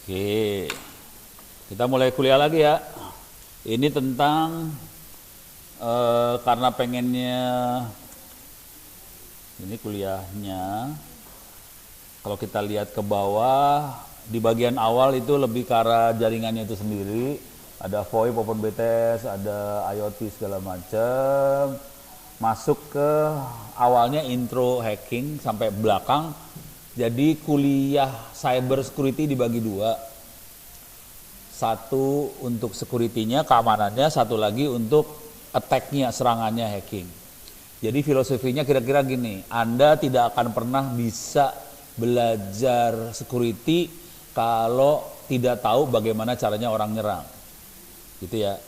Oke, kita mulai kuliah lagi ya. Ini tentang karena pengennya ini kuliahnya. Kalau kita lihat ke bawah, di bagian awal itu lebih ke arah jaringannya itu sendiri. Ada VoIP, Open BTS, ada IoT segala macam. Masuk ke awalnya intro hacking sampai belakang. Jadi kuliah cyber security dibagi dua. Satu untuk security-nya, keamanannya, satu lagi untuk attack-nya, serangannya hacking. Jadi filosofinya kira-kira gini, Anda tidak akan pernah bisa belajar security kalau tidak tahu bagaimana caranya orang nyerang. Gitu ya.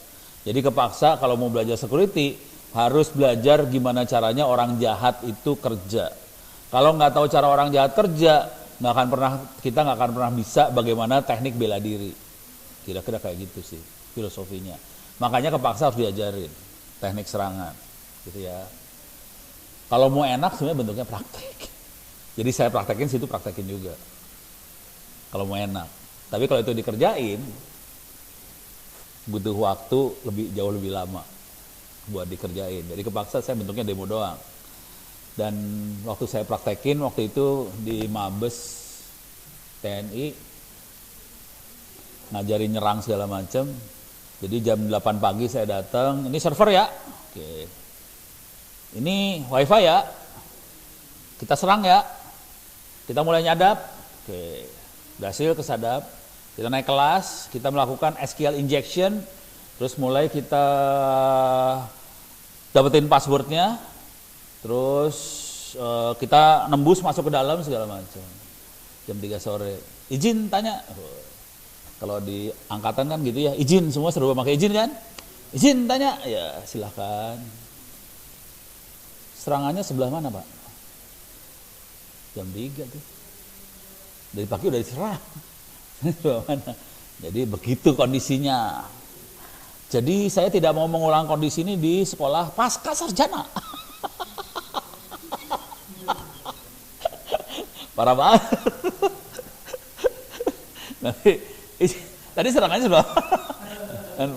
Jadi kepaksa kalau mau belajar security, harus belajar gimana caranya orang jahat itu kerja. Kalau nggak tahu cara orang jahat kerja, kita nggak akan pernah bisa bagaimana teknik bela diri. Kira-kira kayak gitu sih filosofinya. Makanya kepaksa harus diajarin teknik serangan, gitu ya. Kalau mau enak sebenarnya bentuknya praktek. Jadi saya praktekin, situ praktekin juga. Kalau mau enak. Tapi kalau itu dikerjain, butuh waktu jauh lebih lama buat dikerjain. Jadi kepaksa saya bentuknya demo doang. Dan waktu saya praktekin, waktu itu di Mabes TNI, ngajarin nyerang segala macam. Jadi jam 8 pagi saya datang, ini server ya, oke. Ini wifi ya, kita serang ya, kita mulai nyadap, oke. Berhasil kesadap, kita naik kelas, kita melakukan SQL injection, terus mulai kita dapetin passwordnya, terus kita nembus masuk ke dalam segala macam. Jam 3 sore, izin tanya. Kalau di angkatan kan gitu ya, izin, semua serba pakai izin kan? Izin tanya, ya silahkan. Serangannya sebelah mana Pak? Jam 3 tuh. Dari pagi udah diserang. Sebelah mana? Jadi begitu kondisinya. Jadi saya tidak mau mengulang kondisi ini di sekolah pasca sarjana. Parah banget. Tadi serangannya sudah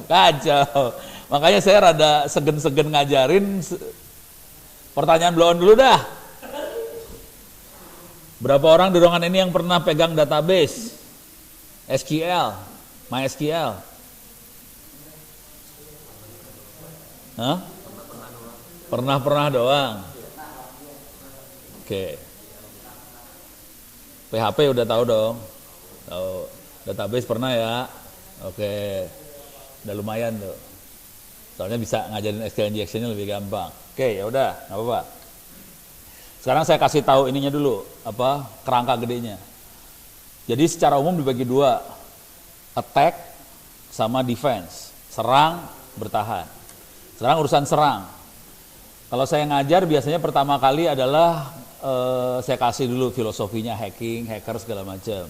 kacau. Makanya saya rada segen-segen ngajarin. Pertanyaan blow-on dulu dah. Berapa orang di ruangan ini yang pernah pegang database SQL, MySQL? Hah? Pernah doang. Oke. PHP udah tahu dong. Tahu. Database pernah ya. Oke. Udah lumayan tuh. Soalnya bisa ngajarin SQL injection-nya lebih gampang. Oke, ya udah, enggak apa-apa. Sekarang saya kasih tahu ininya dulu, kerangka gedenya. Jadi secara umum dibagi dua. Attack sama defense. Serang, bertahan. Sekarang urusan serang. Kalau saya ngajar biasanya pertama kali adalah saya kasih dulu filosofinya hacking, hacker segala macam.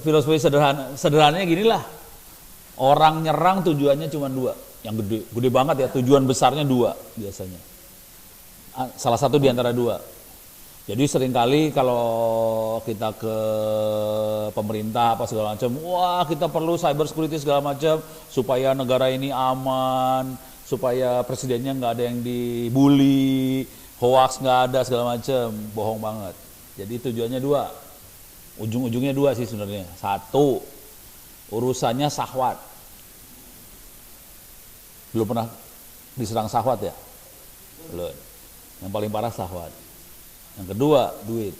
Filosofi sederhananya ginilah. Orang nyerang tujuannya cuma dua, yang gede banget ya, tujuan besarnya dua biasanya. Salah satu di antara dua. Jadi seringkali kalau kita ke pemerintah apa segala macam, wah kita perlu cyber security segala macam supaya negara ini aman, supaya presidennya nggak ada yang dibully, hoax nggak ada segala macam, bohong banget. Jadi tujuannya dua, ujung-ujungnya dua sih sebenarnya. Satu, urusannya syahwat. Belum pernah diserang syahwat ya? Belum. Yang paling parah syahwat. Yang kedua, duit,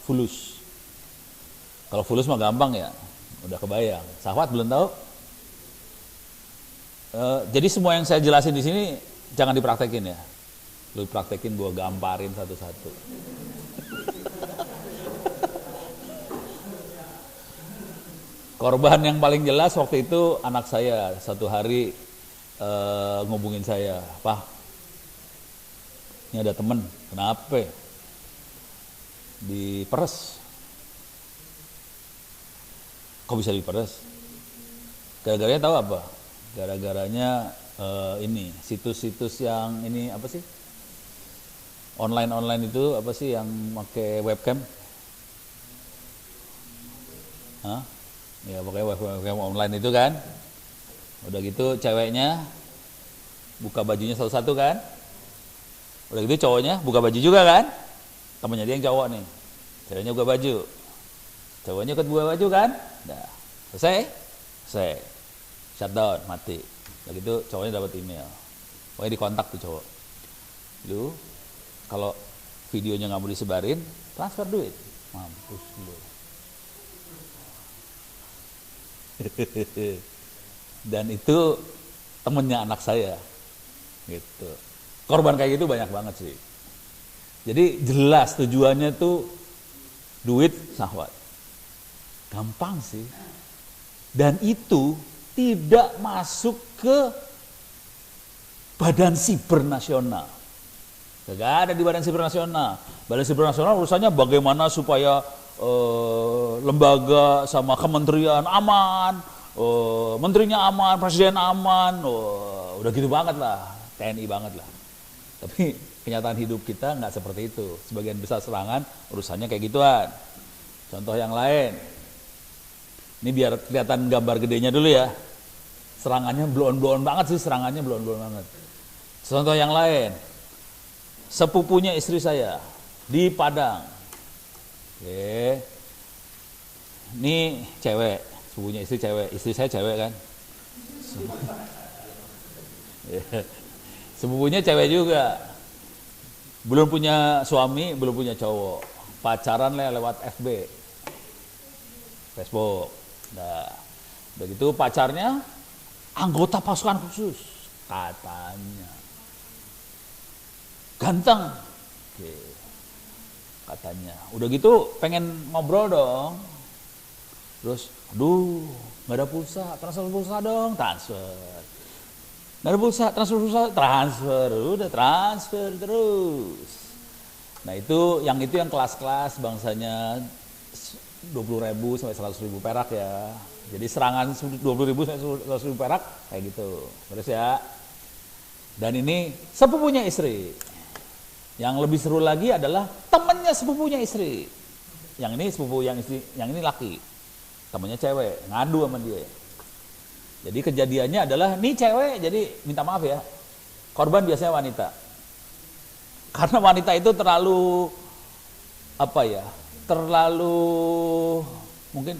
fulus. Kalau fulus mah gampang ya, udah kebayang. Syahwat belum tahu. Jadi semua yang saya jelasin di sini jangan dipraktekin ya. Lu praktekin, gua gamparin satu-satu. Korban yang paling jelas waktu itu anak saya. Satu hari ngubungin saya, Pak, ini ada temen, kenapa? Diperes. Kok bisa diperes? Gara-garanya tahu apa? Gara-garanya ini situs-situs yang ini apa sih? online itu apa sih yang pakai webcam? Hah? Ya pakai webcam online itu kan. Udah gitu ceweknya buka bajunya satu-satu kan. Udah gitu cowoknya buka baju juga kan. Temennya dia yang cowok nih. Ceweknya buka baju. Cowoknya ikut buka baju kan. Nah, selesai. Shutdown, mati. Udah gitu cowoknya dapat email. Pokoknya dikontak tuh cowok. Lu kalau videonya nggak mau disebarin, transfer duit. Mampus lu. Dan itu temennya anak saya. Gitu. Korban kayak gitu banyak banget sih. Jadi jelas tujuannya tuh duit syahwat. Gampang sih. Dan itu tidak masuk ke Badan Siber Nasional. Gak ada di Badan Siber Nasional. Badan Siber Nasional urusannya bagaimana supaya lembaga sama kementerian aman, menterinya aman, presiden aman, udah gitu banget lah, TNI banget lah. Tapi kenyataan hidup kita nggak seperti itu. Sebagian besar serangan urusannya kayak gituan. Contoh yang lain, ini biar kelihatan gambar gedenya dulu ya. Serangannya blown banget sih, serangannya blown banget. Contoh yang lain, sepupunya istri saya di Padang. Oke. Ini cewek, sepupunya istri cewek, istri saya cewek kan. Sepupunya cewek juga. Belum punya suami, belum punya cowok. Pacaran lewat FB. Facebook. Nah, begitu pacarnya anggota pasukan khusus katanya. Ganteng. Oke. Katanya. Udah gitu pengen ngobrol dong. Terus, aduh, nggak ada pulsa, transfer pulsa dong, transfer. Nggak ada pulsa, transfer, udah transfer terus. Nah itu yang kelas-kelas bangsanya 20.000 sampai 100.000 perak ya. Jadi serangan 20.000 sampai 100.000 perak kayak gitu. Terus ya. Dan ini sepupunya istri. Yang lebih seru lagi adalah temannya sepupunya istri. Yang ini sepupu yang istri, yang ini laki. Temannya cewek, ngadu sama dia. Jadi kejadiannya adalah nih cewek, jadi minta maaf ya. Korban biasanya wanita. Karena wanita itu terlalu apa ya? Terlalu mungkin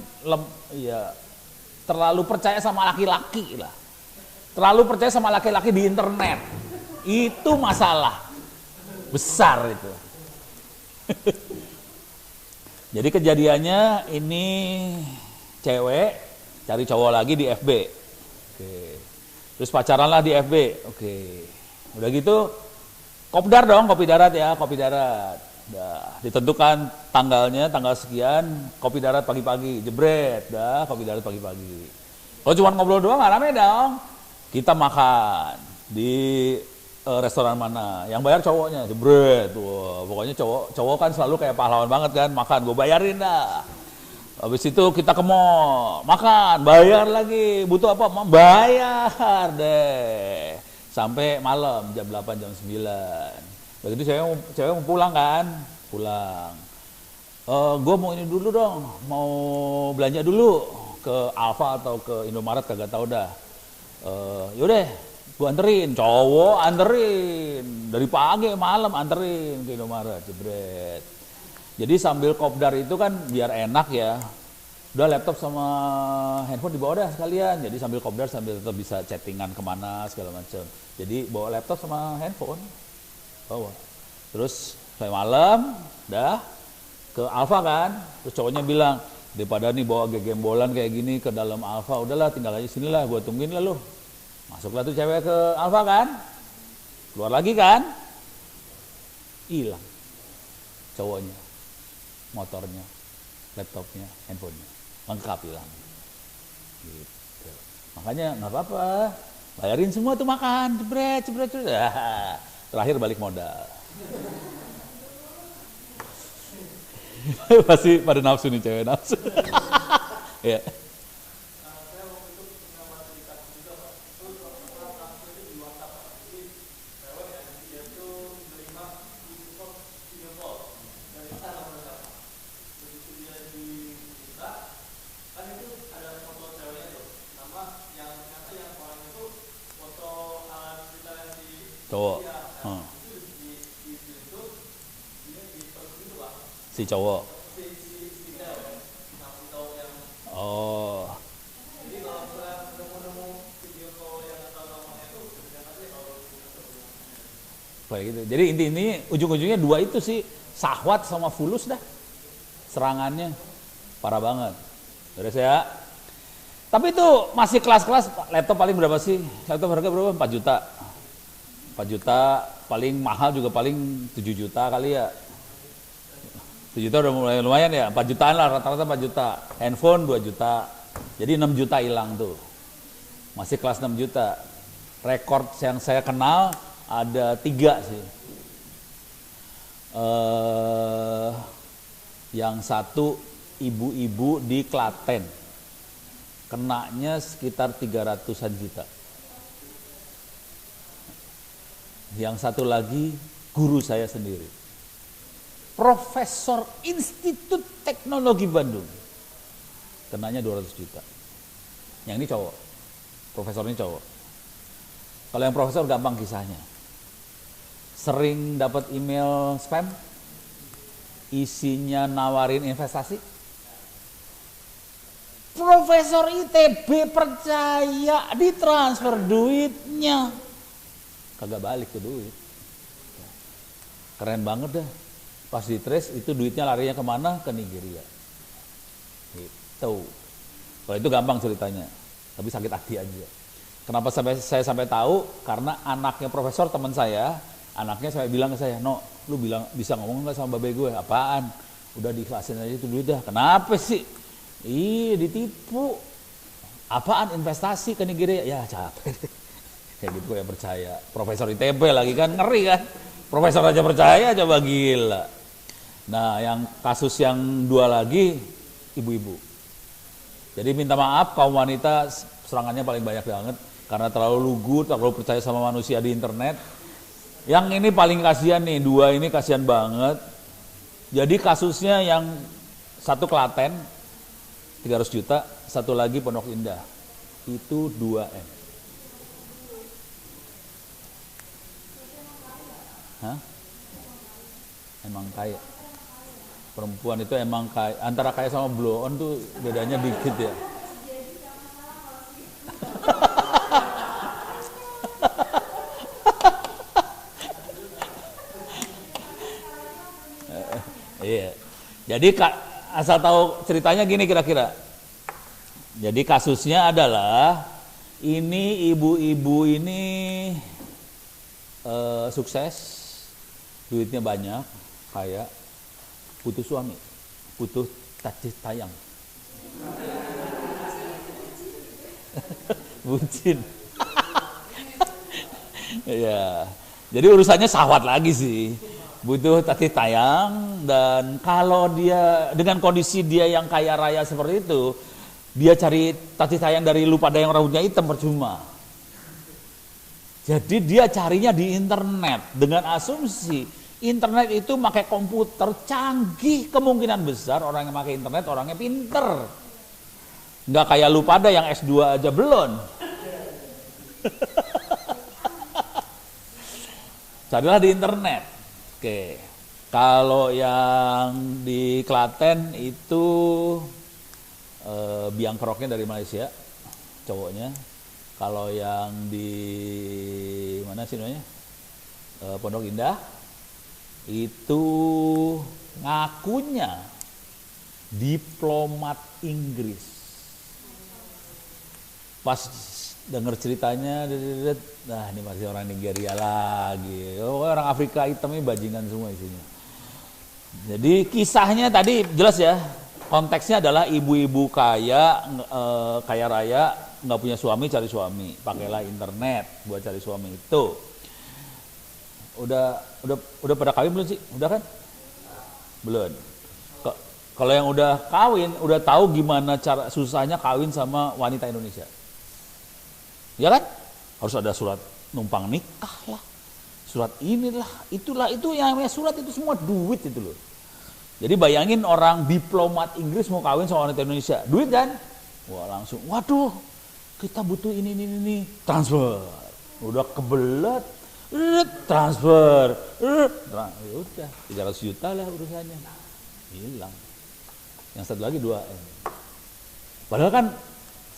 terlalu percaya sama laki-laki lah. Terlalu percaya sama laki-laki di internet. Itu masalah besar itu. Jadi kejadiannya ini cewek cari cowok lagi di FB. Oke. Terus pacaran lah di FB. Oke. Udah gitu kopdar dong, kopi darat ya, kopi darat. Dah, ditentukan tanggalnya, tanggal sekian, kopi darat pagi-pagi, jebret, dah, kopi darat pagi-pagi. Kalau cuma ngobrol doang nggak rame dong. Kita makan di restoran mana, yang bayar cowoknya, jebret. Wah, pokoknya cowok kan selalu kayak pahlawan banget kan, makan, gue bayarin dah. Habis itu kita ke mall, makan, bayar lagi, butuh apa? Bayar deh. Sampai malam, jam 8, jam 9. Begitu cewek mau pulang kan, pulang. Gue mau ini dulu dong, mau belanja dulu ke Alfa atau ke Indomaret, kagak tahu dah. Yaudah, gue anterin, cowok anterin. Dari pagi malam anterin ke Indomaret, jebret. Jadi sambil kopdar itu kan biar enak ya. Udah laptop sama handphone dibawa dah sekalian. Jadi sambil kopdar sambil tetap bisa chattingan kemana segala macam. Jadi bawa laptop sama handphone. Bawa. Terus sampai malam, dah ke Alfa kan. Terus cowoknya bilang, daripada nih bawa gegembolan kayak gini ke dalam Alfa, udahlah tinggal aja sini lah, gue tungguin lah lu. Masuklah tuh cewek ke Alfa kan. Keluar lagi kan. Hilang cowoknya, motornya, laptopnya, handphonenya, lengkap hilang. Gitu. Makanya nggak apa-apa, bayarin semua tuh makan, jebret. Terakhir balik modal. Pasti pada nafsu nih cewek, nafsu. Ya. Si cowok. Oh. Kayak gitu. Jadi inti ujung-ujungnya dua itu sih, Syahwat sama fulus dah. Serangannya parah banget. Beres ya. Tapi itu masih kelas-kelas, laptop paling berapa sih? Laptop harga berapa? 4 juta. 4 juta, paling mahal juga paling 7 juta kali ya. 7 juta udah mulai lumayan ya, 4 jutaan lah, rata-rata 4 juta. Handphone 2 juta. Jadi 6 juta hilang tuh. Masih kelas 6 juta. Rekor yang saya kenal ada 3 sih. Yang satu ibu-ibu di Klaten. Kenanya sekitar 300-an juta. Yang satu lagi guru saya sendiri. Profesor Institut Teknologi Bandung. Kenanya 200 juta. Yang ini cowok. Profesor ini cowok. Kalau yang profesor gampang kisahnya. Sering dapat email spam. Isinya nawarin investasi. Profesor ITB percaya ditransfer duitnya. Kagak balik tuh duit. Keren banget dah. Pas di trace itu duitnya larinya kemana? Ke Nigeria. Gitu. Kalau itu gampang ceritanya. Tapi sakit hati aja. Kenapa saya sampai tahu? Karena anaknya profesor teman saya, anaknya saya bilang ke saya, "No, lu bilang bisa ngomong nggak sama babe gue?" "Apaan?" "Udah dikhlasin aja itu duit dah." "Kenapa sih?" "Ih, ditipu." "Apaan? Investasi ke Nigeria?" "Ya capek." Kayak gitu ya percaya. Profesor ITB lagi kan, ngeri kan. Profesor aja percaya, coba gila. Nah, yang kasus yang 2 lagi, ibu-ibu. Jadi minta maaf kaum wanita, serangannya paling banyak banget. Karena terlalu lugu, terlalu percaya sama manusia di internet. Yang ini paling kasihan nih, 2 ini kasihan banget. Jadi kasusnya yang satu Klaten, 300 juta, satu lagi Pondok Indah. Itu 2M. Hah? Emang kaya. Perempuan itu emang kaya. Antara kaya sama blow on tuh bedanya dikit ya. Iya. Jadi asal tahu ceritanya gini kira-kira. Jadi kasusnya adalah ini ibu-ibu ini sukses. Duitnya banyak, kaya, butuh suami, butuh kasih sayang. Bucin. Ya. Jadi urusannya syahwat lagi sih. Butuh kasih sayang, dan kalau dia dengan kondisi dia yang kaya raya seperti itu, dia cari kasih sayang dari lu pada yang rambutnya hitam percuma. Jadi dia carinya di internet dengan asumsi internet itu pakai komputer canggih, kemungkinan besar orang yang pakai internet orangnya pinter. Nggak kayak lu pada yang S2 aja belum. Carilah di internet. Oke. Kalau yang di Klaten itu biang keroknya dari Malaysia, cowoknya. Kalau yang di mana sih namanya? Pondok Indah itu ngakunya diplomat Inggris. Pas denger ceritanya, nah ini masih orang Nigeria lagi. Oh, orang Afrika hitam ini bajingan semua isinya. Jadi kisahnya tadi jelas ya. Konteksnya adalah ibu-ibu kaya, kaya raya, nggak punya suami, cari suami. Pakailah internet buat cari suami itu. Udah pada kawin belum sih? Udah kan? Belum. Kalau yang udah kawin, udah tahu gimana cara susahnya kawin sama wanita Indonesia. Ya kan? Harus ada surat numpang nikah lah. Surat inilah, itulah, itu yang namanya surat itu semua duit itu loh. Jadi bayangin orang diplomat Inggris mau kawin sama wanita Indonesia. Duit kan? Wah langsung, waduh kita butuh ini, transfer. Udah kebelet. Transfer, ya udah 300 juta lah urusannya. hilang. Yang satu lagi 2M. Padahal kan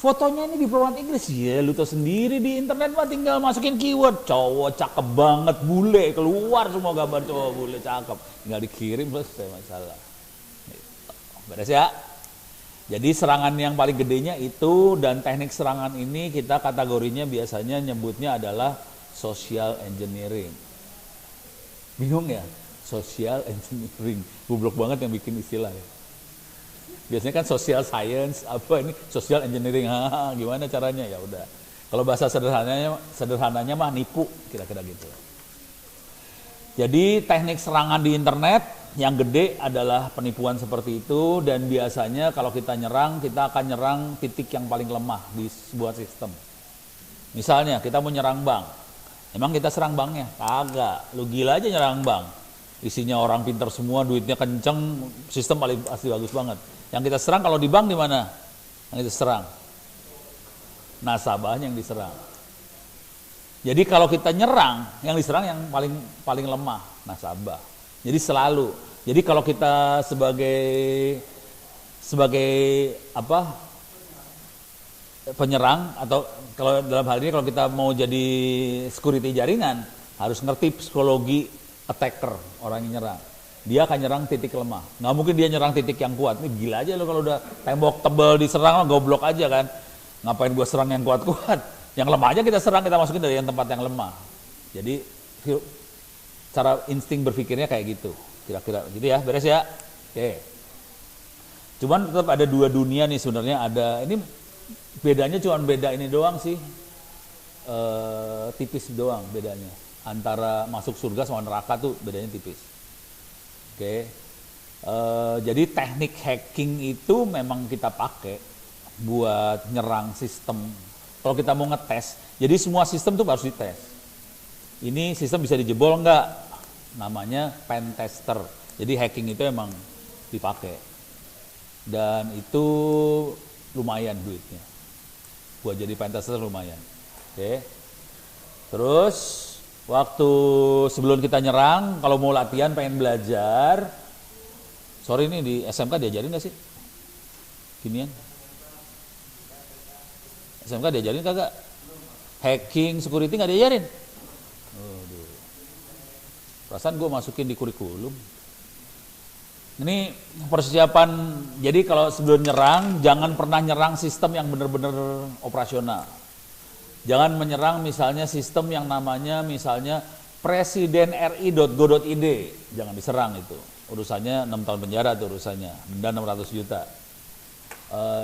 fotonya ini di format Inggris, ya lu tau sendiri di internet mah tinggal masukin keyword, cowok cakep banget, bule, keluar semua gambar cowok bule cakep, tinggal dikirim selesai masalah. Beres ya. Jadi serangan yang paling gedenya itu, dan teknik serangan ini kita kategorinya biasanya nyebutnya adalah social engineering. Bingung ya? Social engineering, goblok banget yang bikin istilah ya. Biasanya kan social science, apa ini social engineering, gimana caranya ya udah. Kalau bahasa sederhananya mah nipu, kira-kira gitu. Jadi teknik serangan di internet yang gede adalah penipuan seperti itu, dan biasanya kalau kita nyerang, kita akan nyerang titik yang paling lemah di sebuah sistem. Misalnya kita mau nyerang bank, emang kita serang banknya? Kagak, lu gila aja nyerang bank. Isinya orang pintar semua, duitnya kenceng, sistem paling pasti bagus banget. Yang kita serang kalau di bank di mana? Yang kita serang nasabahnya yang diserang. Jadi kalau kita nyerang, yang diserang yang paling lemah, nasabah. Jadi selalu. Jadi kalau kita sebagai apa? Penyerang, atau kalau dalam hal ini kalau kita mau jadi security jaringan, harus ngerti psikologi attacker, orang yang nyerang. Dia akan nyerang titik lemah. Nggak mungkin dia nyerang titik yang kuat. Ini gila aja lo kalau udah tembok tebal diserang, goblok aja kan. Ngapain gua serang yang kuat-kuat? Yang lemah aja kita serang, kita masukin dari yang tempat yang lemah. Jadi cara insting berpikirnya kayak gitu. Kira-kira gitu ya, beres ya? Oke. Cuman tetap ada dua dunia nih sebenarnya, ada. Ini bedanya cuma beda ini doang sih. Tipis doang bedanya. Antara masuk surga sama neraka tuh bedanya tipis. Oke, jadi teknik hacking itu memang kita pakai buat nyerang sistem. Kalau kita mau ngetes, jadi semua sistem tuh harus dites. Ini sistem bisa dijebol nggak? Namanya pen tester. Jadi hacking itu emang dipakai. Dan itu lumayan duitnya. Buat jadi pen tester lumayan. Oke. Terus waktu sebelum kita nyerang, kalau mau latihan pengen belajar, sorry ini di SMK diajarin gak sih? Ginian? SMK diajarin kagak? Hacking, security gak diajarin? Aduh. Perasaan gue masukin di kurikulum. Ini persiapan, jadi kalau sebelum nyerang, jangan pernah nyerang sistem yang benar-benar operasional. Jangan menyerang misalnya sistem yang namanya misalnya presidenri.go.id, jangan diserang itu. Urusannya 6 tahun penjara tuh urusannya, denda 600 juta.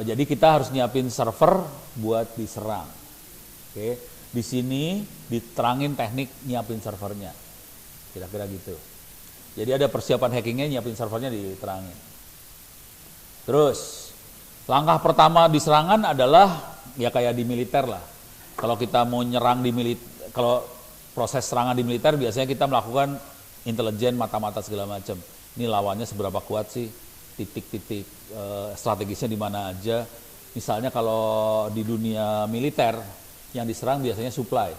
Jadi kita harus nyiapin server buat diserang. Oke, di sini diterangin teknik nyiapin servernya. Kira-kira gitu. Jadi ada persiapan hackingnya, nyiapin servernya diterangin. Terus, langkah pertama di serangan adalah ya kayak di militer lah. Kalau kita mau nyerang di militer, kalau proses serangan di militer biasanya kita melakukan intelijen mata-mata segala macam. Ini lawannya seberapa kuat sih, titik-titik strategisnya di mana aja. Misalnya kalau di dunia militer yang diserang biasanya supply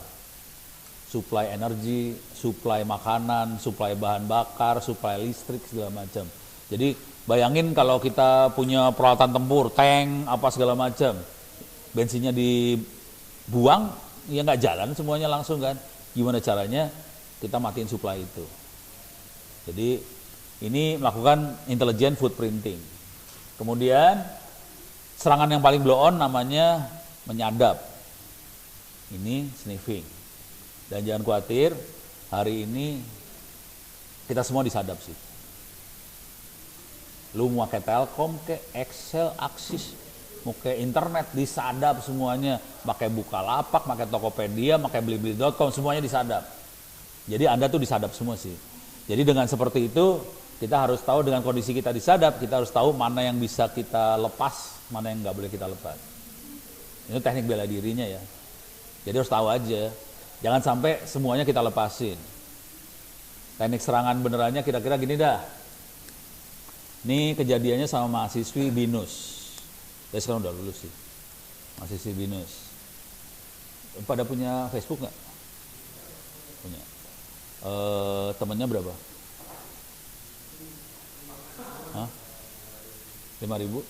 energi, supply makanan, supply bahan bakar, supply listrik segala macam. Jadi bayangin kalau kita punya peralatan tempur, tank apa segala macam, bensinnya dibuang, ya nggak jalan semuanya langsung kan. Gimana caranya kita matiin supply itu. Jadi ini melakukan intelligent footprinting. Kemudian serangan yang paling blow on namanya menyadap. Ini sniffing. Dan jangan khawatir, hari ini kita semua disadap sih. Lu mau pakai Telkom, ke Excel, Axis, mau ke internet, disadap semuanya. Pakai Bukalapak, pakai Tokopedia, pakai Blibli.com, semuanya disadap. Jadi Anda tuh disadap semua sih. Jadi dengan seperti itu, kita harus tahu dengan kondisi kita disadap, kita harus tahu mana yang bisa kita lepas, mana yang nggak boleh kita lepas. Ini teknik bela dirinya ya. Jadi harus tahu aja. Jangan sampai semuanya kita lepasin. Teknik serangan benerannya kira-kira gini dah. Ini kejadiannya sama mahasiswi BINUS. Ya sekarang udah lulus sih. Mahasiswi BINUS. Pada punya Facebook nggak? Punya. Temennya berapa? Hah? 5.000?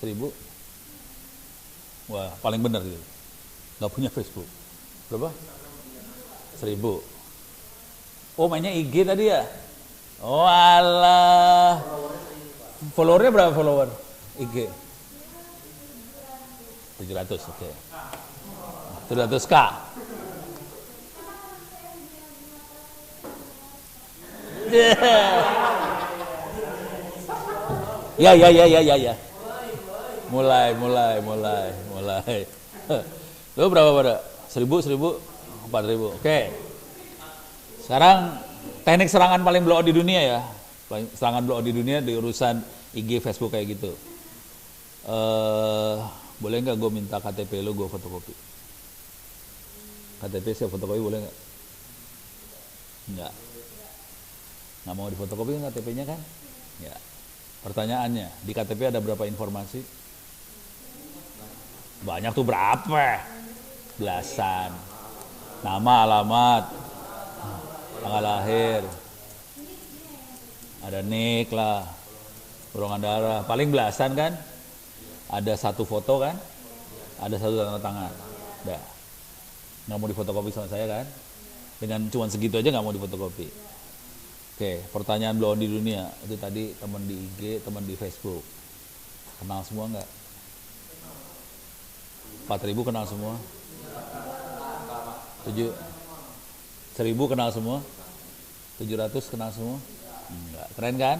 1.000? Wah, paling benar gitu. Nggak punya Facebook. Berapa? 1.000. Oh, mainnya IG tadi ya? Oh alah. Followernya berapa follower? IG? 700, oke. 700k. Ya. Mulai. Lu berapa pada? 1.000, 4.000. Oke. Sekarang teknik serangan paling blow out di dunia ya. Serangan blow out di dunia di urusan IG, Facebook kayak gitu. Boleh nggak gue minta KTP lo, gue fotokopi? KTP saya fotokopi boleh nggak? Nggak mau difotokopi KTP-nya kan? Ya. Pertanyaannya, di KTP ada berapa informasi? Banyak tuh, berapa? Belasan. Nama, alamat, tanggal lahir, ada nik lah, golongan darah, paling belasan kan? Ada satu foto kan? Ada satu tanda tangan. Udah. Nggak mau difotokopi sama saya kan? Dengan cuman segitu aja nggak mau difotokopi. Oke, pertanyaan blow on di dunia. Itu tadi teman di IG, teman di Facebook. Kenal semua nggak? 4.000 kenal semua? 1.000 kenal semua? 700 kenal semua? Enggak. Keren kan?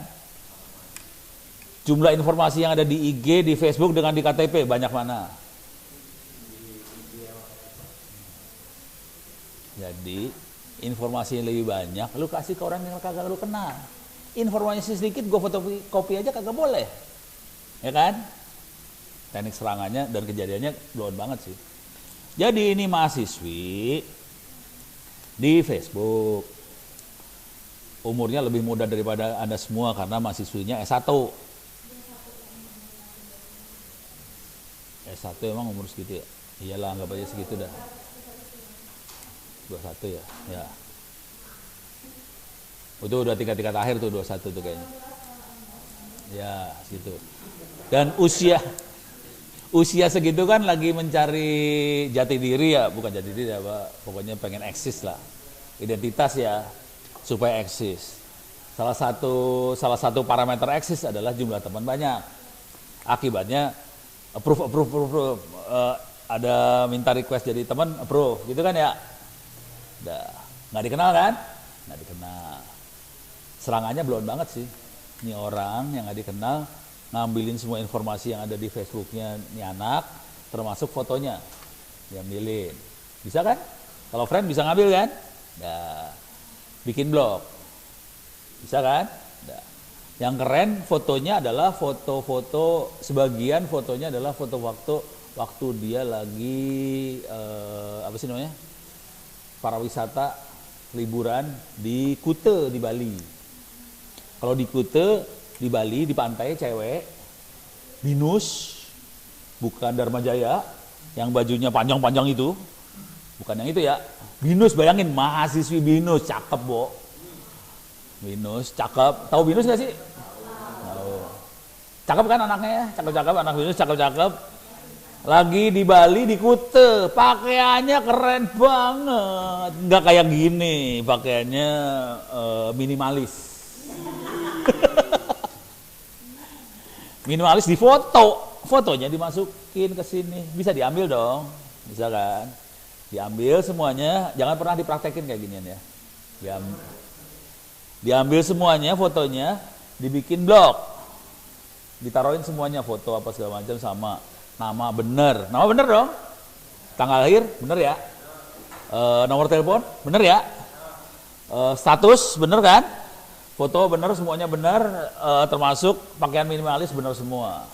Jumlah informasi yang ada di IG, di Facebook dengan di KTP banyak mana? Jadi informasi yang lebih banyak lu kasih ke orang yang kagak lu kenal. Informasi sedikit gue fotokopi aja kagak boleh, ya kan? Teknik serangannya dan kejadiannya blow on banget sih. Jadi ini mahasiswi di Facebook, umurnya lebih muda daripada Anda semua karena mahasiswinya S1. S1 emang umur segitu ya? Iyalah, anggap aja segitu dah. 21 ya? Ya. Itu udah tingkat akhir tuh, 21 tuh kayaknya. Ya, segitu. Dan usia segitu kan lagi mencari jati diri ya, bukan jati diri apa, pokoknya pengen eksis lah. Identitas ya, supaya eksis. Salah satu parameter eksis adalah jumlah teman banyak. Akibatnya approve, ada minta request jadi teman, approve, gitu kan ya. Udah, nggak dikenal kan? Nggak dikenal. Serangannya blow on banget sih. Ini orang yang nggak dikenal ngambilin semua informasi yang ada di Facebooknya ini anak, termasuk fotonya, diambilin. Bisa kan? Kalau friend bisa ngambil kan? Nah, bikin blog. Bisa kan? Nah. Yang keren fotonya adalah foto-foto, sebagian fotonya adalah foto waktu dia lagi apa sih namanya? Para wisata liburan di Kuta di Bali. Kalau di Kuta di Bali di pantai cewek binus, bukan Dharma Jaya yang bajunya panjang-panjang itu, bukan yang itu ya. Binus, bayangin mahasiswi binus, cakep Bo. Binus, cakep. Tahu binus nggak sih? Tahu. Cakep kan anaknya ya? Cakep-cakep, anak binus cakep-cakep. Lagi di Bali di Kuta, pakaiannya keren banget, nggak kayak gini, pakaiannya minimalis. Minimalis di fotonya dimasukin ke sini, bisa diambil dong, bisa kan? Diambil semuanya, jangan pernah dipraktekin kayak ginian ya. Diambil semuanya fotonya, dibikin blog, ditaruhin semuanya foto apa segala macam sama. Nama bener dong, tanggal lahir bener ya, nomor telepon bener ya, status bener kan, foto bener, semuanya bener, termasuk pakaian minimalis bener semua.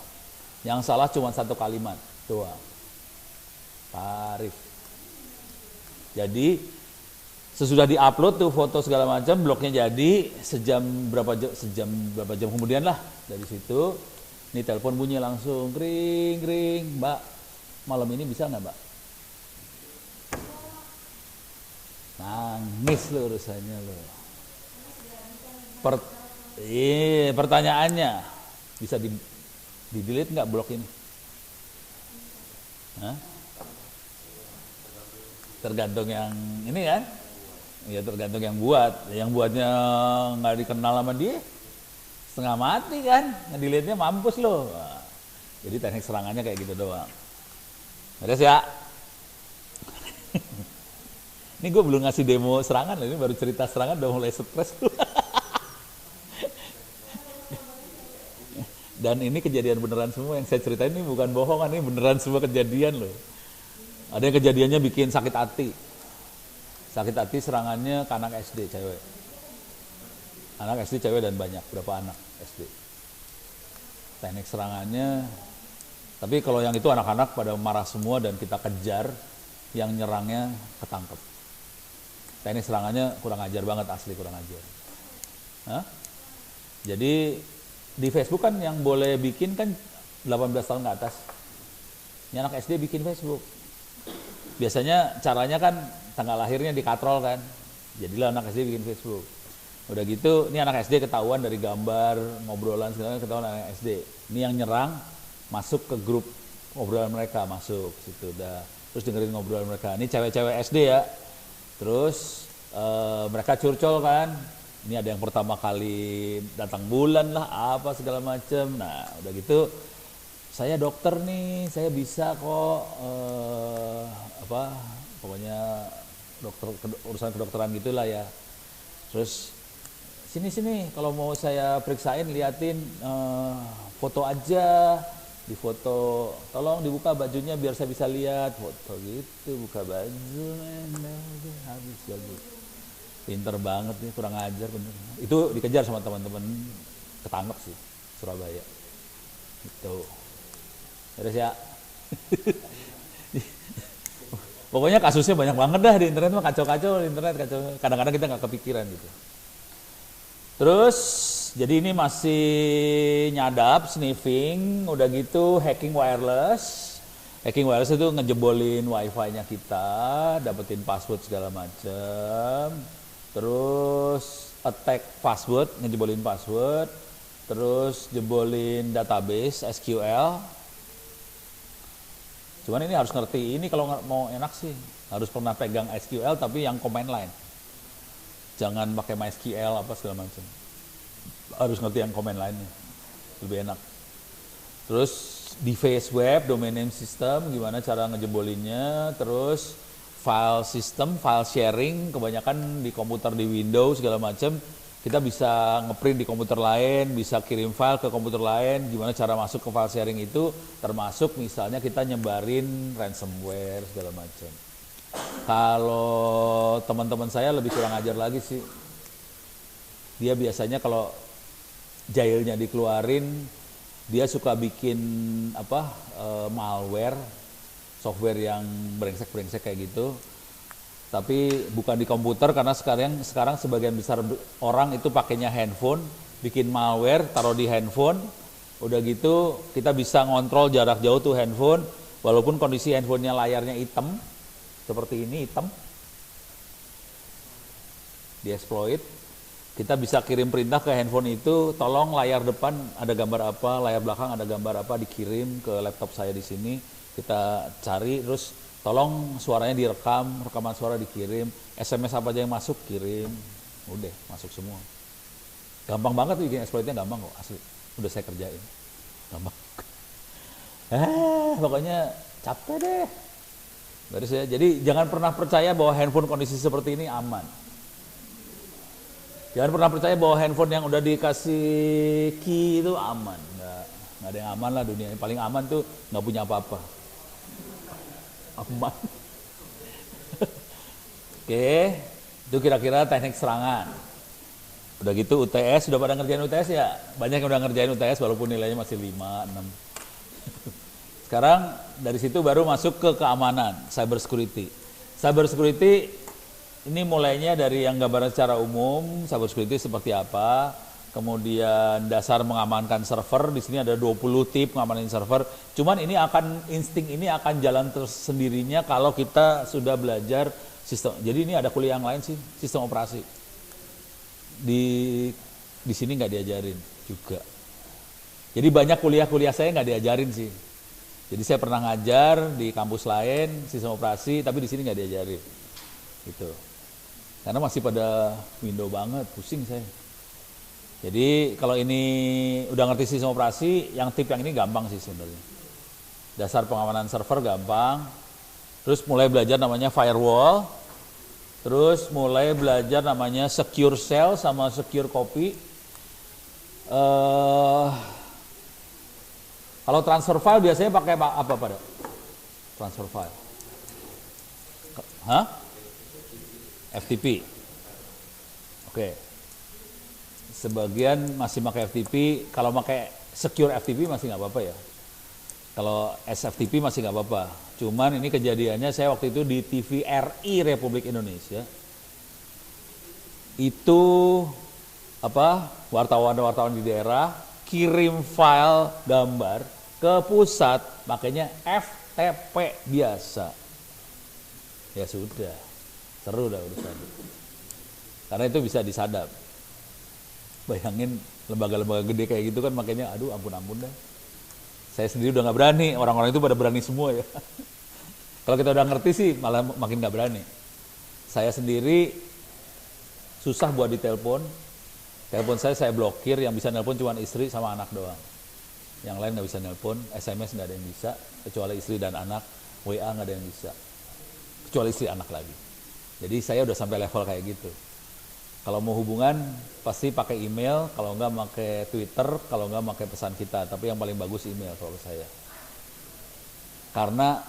Yang salah cuma satu kalimat doang, tarif. Jadi sesudah diupload tuh foto segala macam, blognya jadi sejam berapa jam kemudian lah dari situ. Ini telepon bunyi langsung, kring, Mbak, malam ini bisa nggak Mbak? Nangis lo urusannya lo. Pertanyaannya, Bisa di delete nggak blog ini? Hah? Tergantung yang ini kan? Ya tergantung yang buat. Yang buatnya nggak dikenal sama dia, setengah mati kan? Ngedelete-nya mampus loh. Nah, jadi teknik serangannya kayak gitu doang. Beres ya? Ini gue belum ngasih demo serangan, ini baru cerita serangan udah mulai stres. Dan ini kejadian beneran semua yang saya ceritain, ini bukan bohongan, ini beneran semua kejadian loh. Ada yang kejadiannya bikin sakit hati. Sakit hati serangannya ke anak SD cewek. Anak SD cewek dan banyak, berapa anak SD. Teknik serangannya, tapi kalau yang itu anak-anak pada marah semua dan kita kejar, yang nyerangnya ketangkep. Teknik serangannya kurang ajar banget, asli kurang ajar. Hah? Jadi di Facebook kan yang boleh bikin kan 18 tahun ke atas. Ini anak SD bikin Facebook. Biasanya caranya kan tanggal lahirnya dikatrol kan. Jadilah anak SD bikin Facebook. Udah gitu, ini anak SD ketahuan dari gambar, ngobrolan segala ketahuan anak SD. Ini yang nyerang masuk ke grup ngobrolan mereka, masuk situ udah. Terus dengerin ngobrolan mereka. Ini cewek-cewek SD ya. Terus mereka curcol kan. Ini ada yang pertama kali datang bulan lah, apa segala macem. Nah, udah gitu, saya dokter nih, saya bisa kok pokoknya dokter urusan kedokteran gitulah ya. Terus sini kalau mau saya periksain, liatin foto aja. Di foto, tolong dibuka bajunya biar saya bisa lihat. Foto gitu, buka baju, habis jago. Pinter banget nih, kurang ajar bener. Itu dikejar sama teman-teman, ketangkep sih, Surabaya. Gitu. Terus ya. Pokoknya kasusnya banyak banget dah di internet, mah kacau-kacau di internet, kacau. Kadang-kadang kita nggak kepikiran gitu. Terus jadi ini masih nyadap, sniffing, udah gitu hacking wireless. Hacking wireless itu ngejebolin wifi-nya kita, dapetin password segala macem. Terus attack password, ngejebolin password. Terus jebolin database, SQL. Cuman ini harus ngerti, ini kalau mau enak sih harus pernah pegang SQL tapi yang command line. Jangan pakai MySQL apa segala macam. Harus ngerti yang command line-nya, lebih enak. Terus device web, domain name system, gimana cara ngejebolinnya. Terus file system, file sharing, kebanyakan di komputer di Windows segala macam. Kita bisa ngeprint di komputer lain, bisa kirim file ke komputer lain. Gimana cara masuk ke file sharing itu, termasuk misalnya kita nyebarin ransomware segala macam. Kalau teman-teman saya lebih kurang ajar lagi sih. Dia biasanya kalau jailnya dikeluarin, dia suka bikin malware, software yang brengsek-brengsek kayak gitu. Tapi bukan di komputer karena sekarang sebagian besar orang itu pakainya handphone, bikin malware, taruh di handphone. Udah gitu kita bisa ngontrol jarak jauh tuh handphone, walaupun kondisi handphonenya layarnya hitam, seperti ini hitam, dieksploit. Kita bisa kirim perintah ke handphone itu, tolong layar depan ada gambar apa, layar belakang ada gambar apa, dikirim ke laptop saya di sini. Kita cari, terus tolong suaranya direkam, rekaman suara dikirim, SMS apa aja yang masuk kirim, udah masuk semua. Gampang banget tuh bikin exploitnya, gampang kok asli. Udah saya kerjain, gampang. Pokoknya capek deh. Baru saya, jadi jangan pernah percaya bahwa handphone kondisi seperti ini aman. Jangan pernah percaya bahwa handphone yang udah dikasih key itu aman. Nggak ada yang aman lah dunia. Yang paling aman tuh nggak punya apa-apa. Aman. Oke, itu kira-kira teknik serangan. Udah gitu UTS, sudah pada ngerjain UTS ya? Banyak yang udah ngerjain UTS walaupun nilainya masih 5, 6. Sekarang dari situ baru masuk ke keamanan, cyber security. Cyber security ini mulainya dari yang gambaran secara umum, cyber security seperti apa, kemudian dasar mengamankan server. Di sini ada 20 tip ngamanin server. Cuman insting ini akan jalan tersendirinya kalau kita sudah belajar sistem. Jadi ini ada kuliah yang lain sih, sistem operasi. Di sini nggak diajarin juga. Jadi banyak kuliah-kuliah saya nggak diajarin sih. Jadi saya pernah ngajar di kampus lain sistem operasi, tapi di sini nggak diajarin. Gitu. Karena masih pada Windows banget, pusing saya. Jadi kalau ini udah ngerti sistem operasi, yang tip yang ini gampang sih sebenarnya. Dasar pengamanan server gampang. Terus mulai belajar namanya firewall. Terus mulai belajar namanya secure shell sama secure copy. Kalau transfer file biasanya pakai apa pada? Transfer file. Hah? FTP. Oke. Sebagian masih pakai FTP. Kalau pakai secure FTP masih nggak apa-apa ya. Kalau SFTP masih nggak apa-apa. Cuman ini kejadiannya saya waktu itu di TVRI Republik Indonesia. Itu wartawan-wartawan di daerah kirim file gambar ke pusat, makanya FTP biasa. Ya sudah, seru dah urusan. Karena itu bisa disadap. Bayangin lembaga-lembaga gede kayak gitu kan, makanya aduh ampun-ampun dah. Saya sendiri udah nggak berani, orang-orang itu pada berani semua ya. Kalau kita udah ngerti sih malah makin nggak berani. Saya sendiri susah buat ditelepon. Telepon saya blokir, yang bisa nelpon cuma istri sama anak doang. Yang lain nggak bisa nelpon, SMS nggak ada yang bisa, kecuali istri dan anak, WA nggak ada yang bisa. Kecuali istri anak lagi. Jadi saya udah sampai level kayak gitu. Kalau mau hubungan pasti pakai email, kalau nggak pakai Twitter, kalau nggak pakai pesan kita. Tapi yang paling bagus email kalau saya. Karena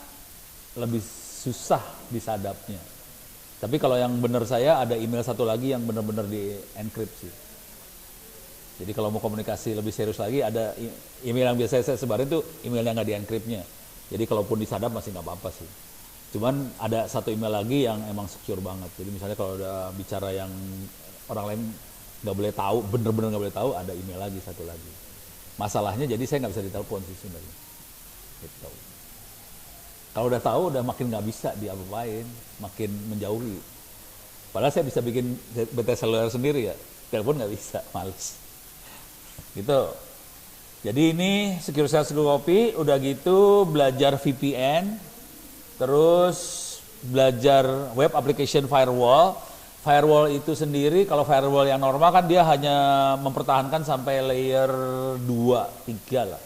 lebih susah disadapnya. Tapi kalau yang benar saya ada email satu lagi yang benar-benar di enkripsi. Jadi kalau mau komunikasi lebih serius lagi ada email yang biasa saya sebarin tuh email yang nggak di enkripnya. Jadi kalaupun disadap masih nggak apa-apa sih. Cuman ada satu email lagi yang emang secure banget. Jadi misalnya kalau udah bicara yang orang lain nggak boleh tahu, bener-bener nggak boleh tahu, ada email lagi satu lagi. Masalahnya jadi saya nggak bisa ditelepon sih sebenarnya. Gitu. Kalau udah tahu udah makin nggak bisa diapa-apain, makin menjauhi. Padahal saya bisa bikin BT seluler sendiri ya, telepon nggak bisa, males. Gitu. Jadi ini secure shell secure copy, udah gitu belajar VPN, terus belajar web application firewall. Firewall itu sendiri, kalau firewall yang normal kan dia hanya mempertahankan sampai layer 2, 3 lah.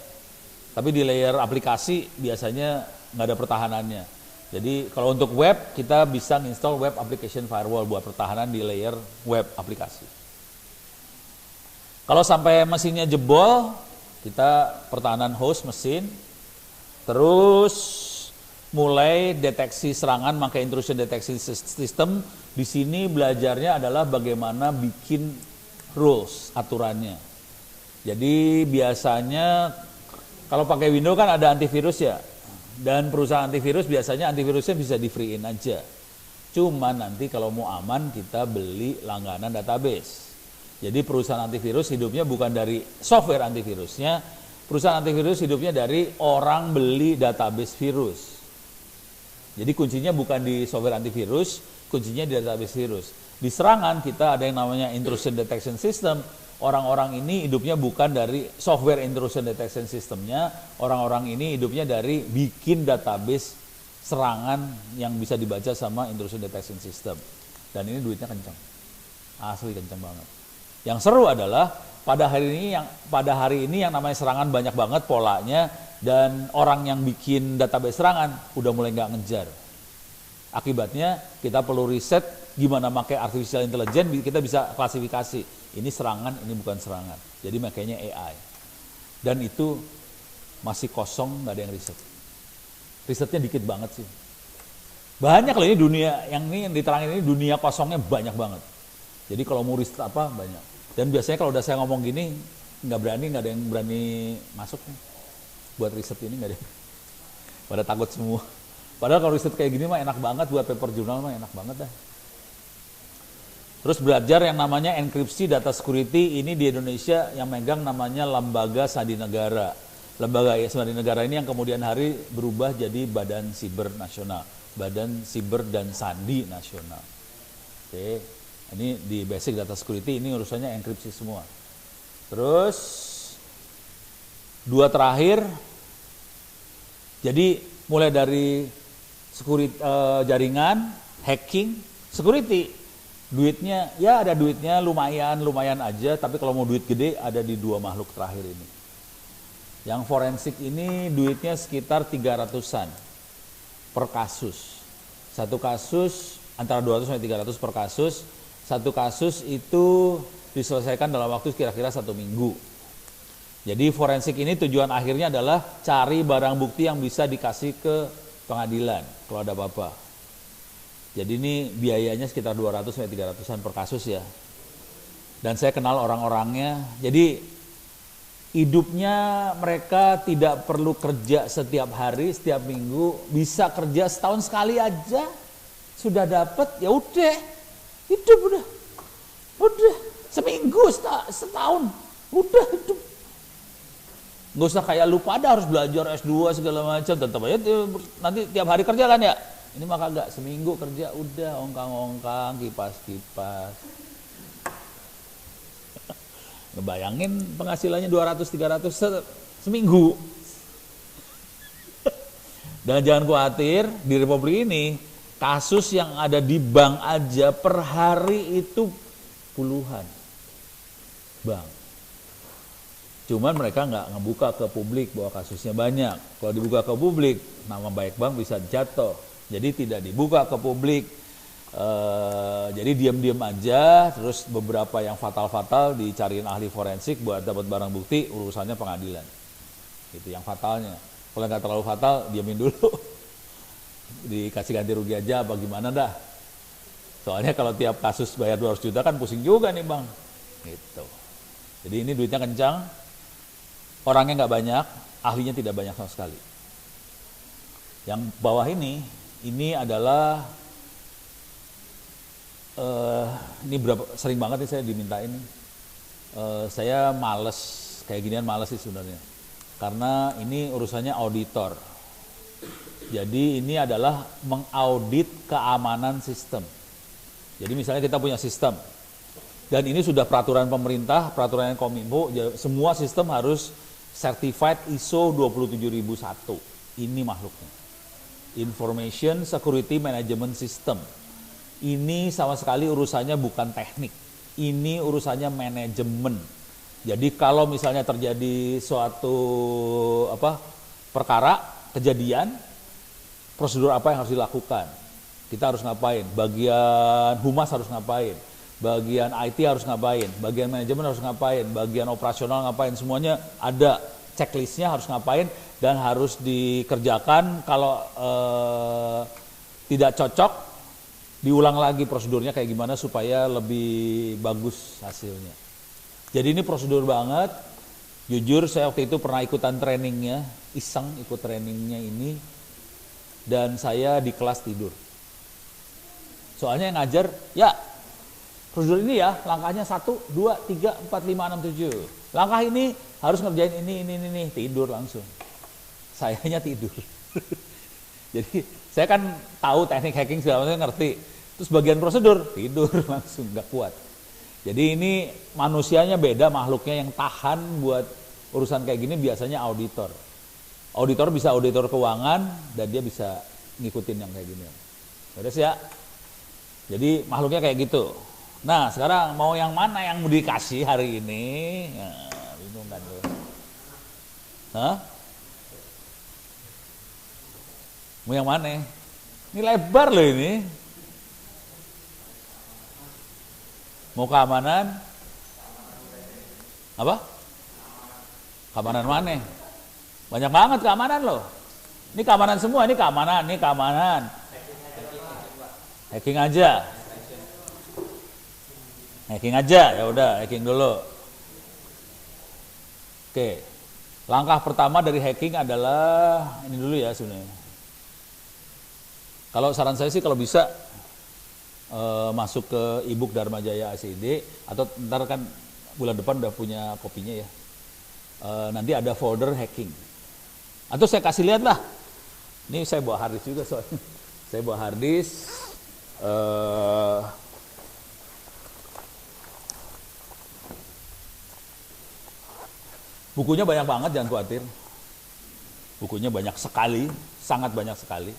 Tapi di layer aplikasi biasanya nggak ada pertahanannya. Jadi kalau untuk web, kita bisa install web application firewall buat pertahanan di layer web aplikasi. Kalau sampai mesinnya jebol, kita pertahanan host mesin, terus mulai deteksi serangan, pakai intrusion detection system. Di sini belajarnya adalah bagaimana bikin rules, aturannya. Jadi biasanya kalau pakai Windows kan ada antivirus ya. Dan perusahaan antivirus biasanya antivirusnya bisa di free-in aja. Cuman nanti kalau mau aman kita beli langganan database. Jadi perusahaan antivirus hidupnya bukan dari software antivirusnya. Perusahaan antivirus hidupnya dari orang beli database virus. Jadi kuncinya bukan di software antivirus, kuncinya di database virus. Di serangan kita ada yang namanya intrusion detection system. Orang-orang ini hidupnya bukan dari software intrusion detection systemnya, orang-orang ini hidupnya dari bikin database serangan yang bisa dibaca sama intrusion detection system. Dan ini duitnya kencang, asli kencang banget. Yang seru adalah pada hari ini yang namanya serangan banyak banget polanya, dan orang yang bikin database serangan udah mulai nggak ngejar. Akibatnya kita perlu riset gimana pakai artificial intelligence, kita bisa klasifikasi ini serangan, ini bukan serangan. Jadi makanya AI. Dan itu masih kosong, nggak ada yang riset. Risetnya dikit banget sih. Banyak loh ini dunia yang diterangin ini, dunia kosongnya banyak banget. Jadi kalau mau riset apa banyak. Dan biasanya kalau udah saya ngomong gini nggak ada yang berani masuk nih. Buat riset ini nggak ada. Pada takut semua. Padahal kalau riset kayak gini mah enak banget, buat paper jurnal mah enak banget dah. Terus belajar yang namanya enkripsi data security, ini di Indonesia yang megang namanya Lembaga Sandi Negara. Lembaga Sandi Negara ini yang kemudian hari berubah jadi Badan Siber Nasional, Badan Siber dan Sandi Nasional. Oke, ini di basic data security ini urusannya enkripsi semua. Terus Dua terakhir, jadi mulai dari jaringan, hacking, security. Duitnya, ya ada duitnya lumayan aja, tapi kalau mau duit gede ada di dua makhluk terakhir ini. Yang forensik ini duitnya sekitar 300-an per kasus. Satu kasus antara 200 sampai 300 per kasus. Satu kasus itu diselesaikan dalam waktu kira-kira 1 minggu. Jadi forensik ini tujuan akhirnya adalah cari barang bukti yang bisa dikasih ke pengadilan kalau ada apa-apa. Jadi ini biayanya sekitar 200 sampai 300-an per kasus ya. Dan saya kenal orang-orangnya. Jadi hidupnya mereka tidak perlu kerja setiap hari, setiap minggu, bisa kerja setahun sekali aja. Sudah dapat, ya udah. Hidup udah. Udah seminggu, setahun. Udah hidup. Nggak usah kayak lu pada harus belajar S2 segala macam, tetap aja nanti tiap hari kerja kan ya. Ini mah kagak, seminggu kerja udah ongkang-ongkang, kipas-kipas. Ngebayangin penghasilannya 200-300 seminggu. Dan jangan khawatir, di Republik ini kasus yang ada di bank aja per hari itu puluhan bank. Cuman mereka nggak ngebuka ke publik bahwa kasusnya banyak. Kalau dibuka ke publik, nama baik bank bisa jatuh. Jadi tidak dibuka ke publik. Jadi diam-diam aja. Terus beberapa yang fatal-fatal dicariin ahli forensik buat dapat barang bukti, urusannya pengadilan. Itu yang fatalnya. Kalau nggak terlalu fatal, diamin dulu. Dikasih ganti rugi aja, bagaimana dah. Soalnya kalau tiap kasus bayar 200 juta kan pusing juga nih bang. Gitu. Jadi ini duitnya kencang. Orangnya nggak banyak, ahlinya tidak banyak sama sekali. Yang bawah ini adalah ini sering banget nih saya diminta ini. Saya males, kayak ginian males sih sebenarnya. Karena ini urusannya auditor. Jadi ini adalah mengaudit keamanan sistem. Jadi misalnya kita punya sistem. Dan ini sudah peraturan pemerintah, peraturan Kominfo, semua sistem harus certified ISO 27001. Ini makhluknya. Information Security Management System. Ini sama sekali urusannya bukan teknik. Ini urusannya manajemen. Jadi kalau misalnya terjadi suatu perkara, kejadian, prosedur apa yang harus dilakukan? Kita harus ngapain? Bagian humas harus ngapain? Bagian IT harus ngapain? Bagian manajemen harus ngapain? Bagian operasional ngapain? Semuanya ada checklistnya harus ngapain dan harus dikerjakan. Kalau tidak cocok, diulang lagi prosedurnya kayak gimana supaya lebih bagus hasilnya. Jadi ini prosedur banget. Jujur saya waktu itu pernah ikutan trainingnya, iseng ikut trainingnya ini, dan saya di kelas tidur. Soalnya yang ngajar, ya prosedur ini ya, langkahnya 1, 2, 3, 4, 5, 6, 7. Langkah ini harus ngerjain ini, tidur langsung. Sayanya tidur. Jadi saya kan tahu teknik hacking segala macam, ngerti. Terus bagian prosedur, tidur langsung, nggak kuat. Jadi ini manusianya beda, makhluknya yang tahan buat urusan kayak gini biasanya auditor. Auditor bisa auditor keuangan dan dia bisa ngikutin yang kayak gini. Terus ya. Jadi makhluknya kayak gitu. Nah sekarang mau yang mana yang mau dikasih hari ini? Ya, bingung kan lu? Hah? Mau yang mana? Ini lebar loh ini. Mau keamanan? Apa? Keamanan mana? Banyak banget keamanan loh. Ini keamanan semua, ini keamanan. Hacking aja. Ya udah, hacking dulu. Oke. Langkah pertama dari hacking adalah ini dulu ya sebenarnya. Kalau saran saya sih kalau bisa masuk ke ebook Dharma Jaya ACD, atau ntar kan bulan depan udah punya kopinya ya. Nanti ada folder hacking. Atau saya kasih lihat lah. Ini saya bawa hard disk juga soalnya. Saya bawa hard disk. Bukunya banyak banget, jangan khawatir. Bukunya banyak sekali, sangat banyak sekali.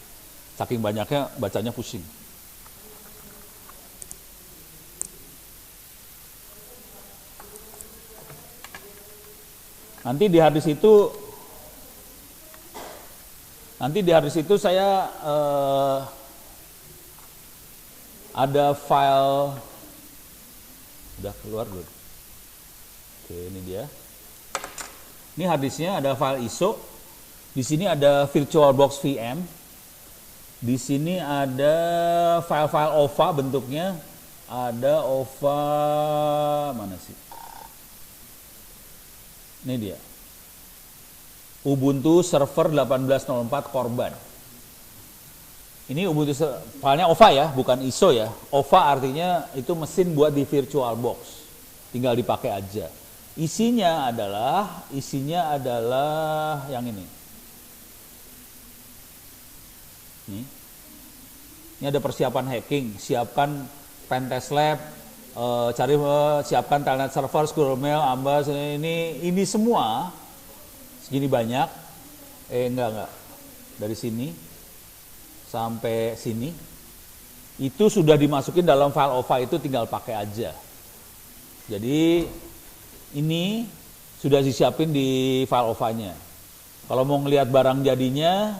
Saking banyaknya bacanya pusing. Nanti di harddisk itu saya ada file, udah keluar belum? Oke, ini dia. Ini harddisknya ada file ISO. Di sini ada VirtualBox VM. Di sini ada file-file OVA bentuknya. Ada OVA mana sih? Ini dia. Ubuntu Server 18.04 korban. Ini Ubuntu filenya OVA ya, bukan ISO ya. OVA artinya itu mesin buat di VirtualBox. Tinggal dipakai aja. Isinya adalah yang ini. Ini ada persiapan hacking, siapkan pentest lab, siapkan telnet server, squirrel mail, ambas, ini semua segini banyak. Enggak. Dari sini sampai sini itu sudah dimasukin dalam file OVA, itu tinggal pakai aja. Jadi ini sudah disiapin di file OVA-nya. Kalau mau ngelihat barang jadinya,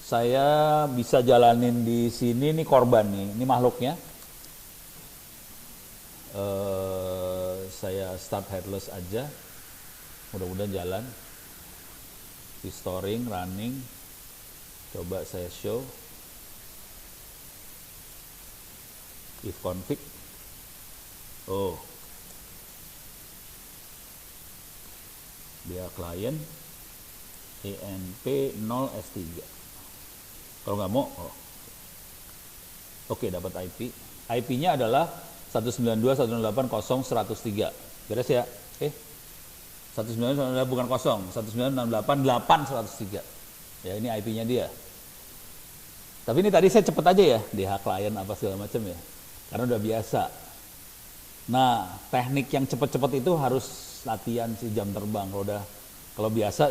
saya bisa jalanin di sini. Ini korban nih, ini makhluknya. Saya start headless aja, mudah-mudahan jalan. Restoring, running. Coba saya show. If config. Oh. Dia klien ENP0S3. Kalau nggak mau, oke, dapat IP. IP-nya adalah 192.168.0.103. Beres ya? 192 bukan 0, 192.168.103. Ya, ini IP-nya dia. Tapi ini tadi saya cepet aja ya, DH klien apa segala macam ya. Karena udah biasa. Nah, teknik yang cepet-cepet itu harus latihan sih, jam terbang. Kalau biasa,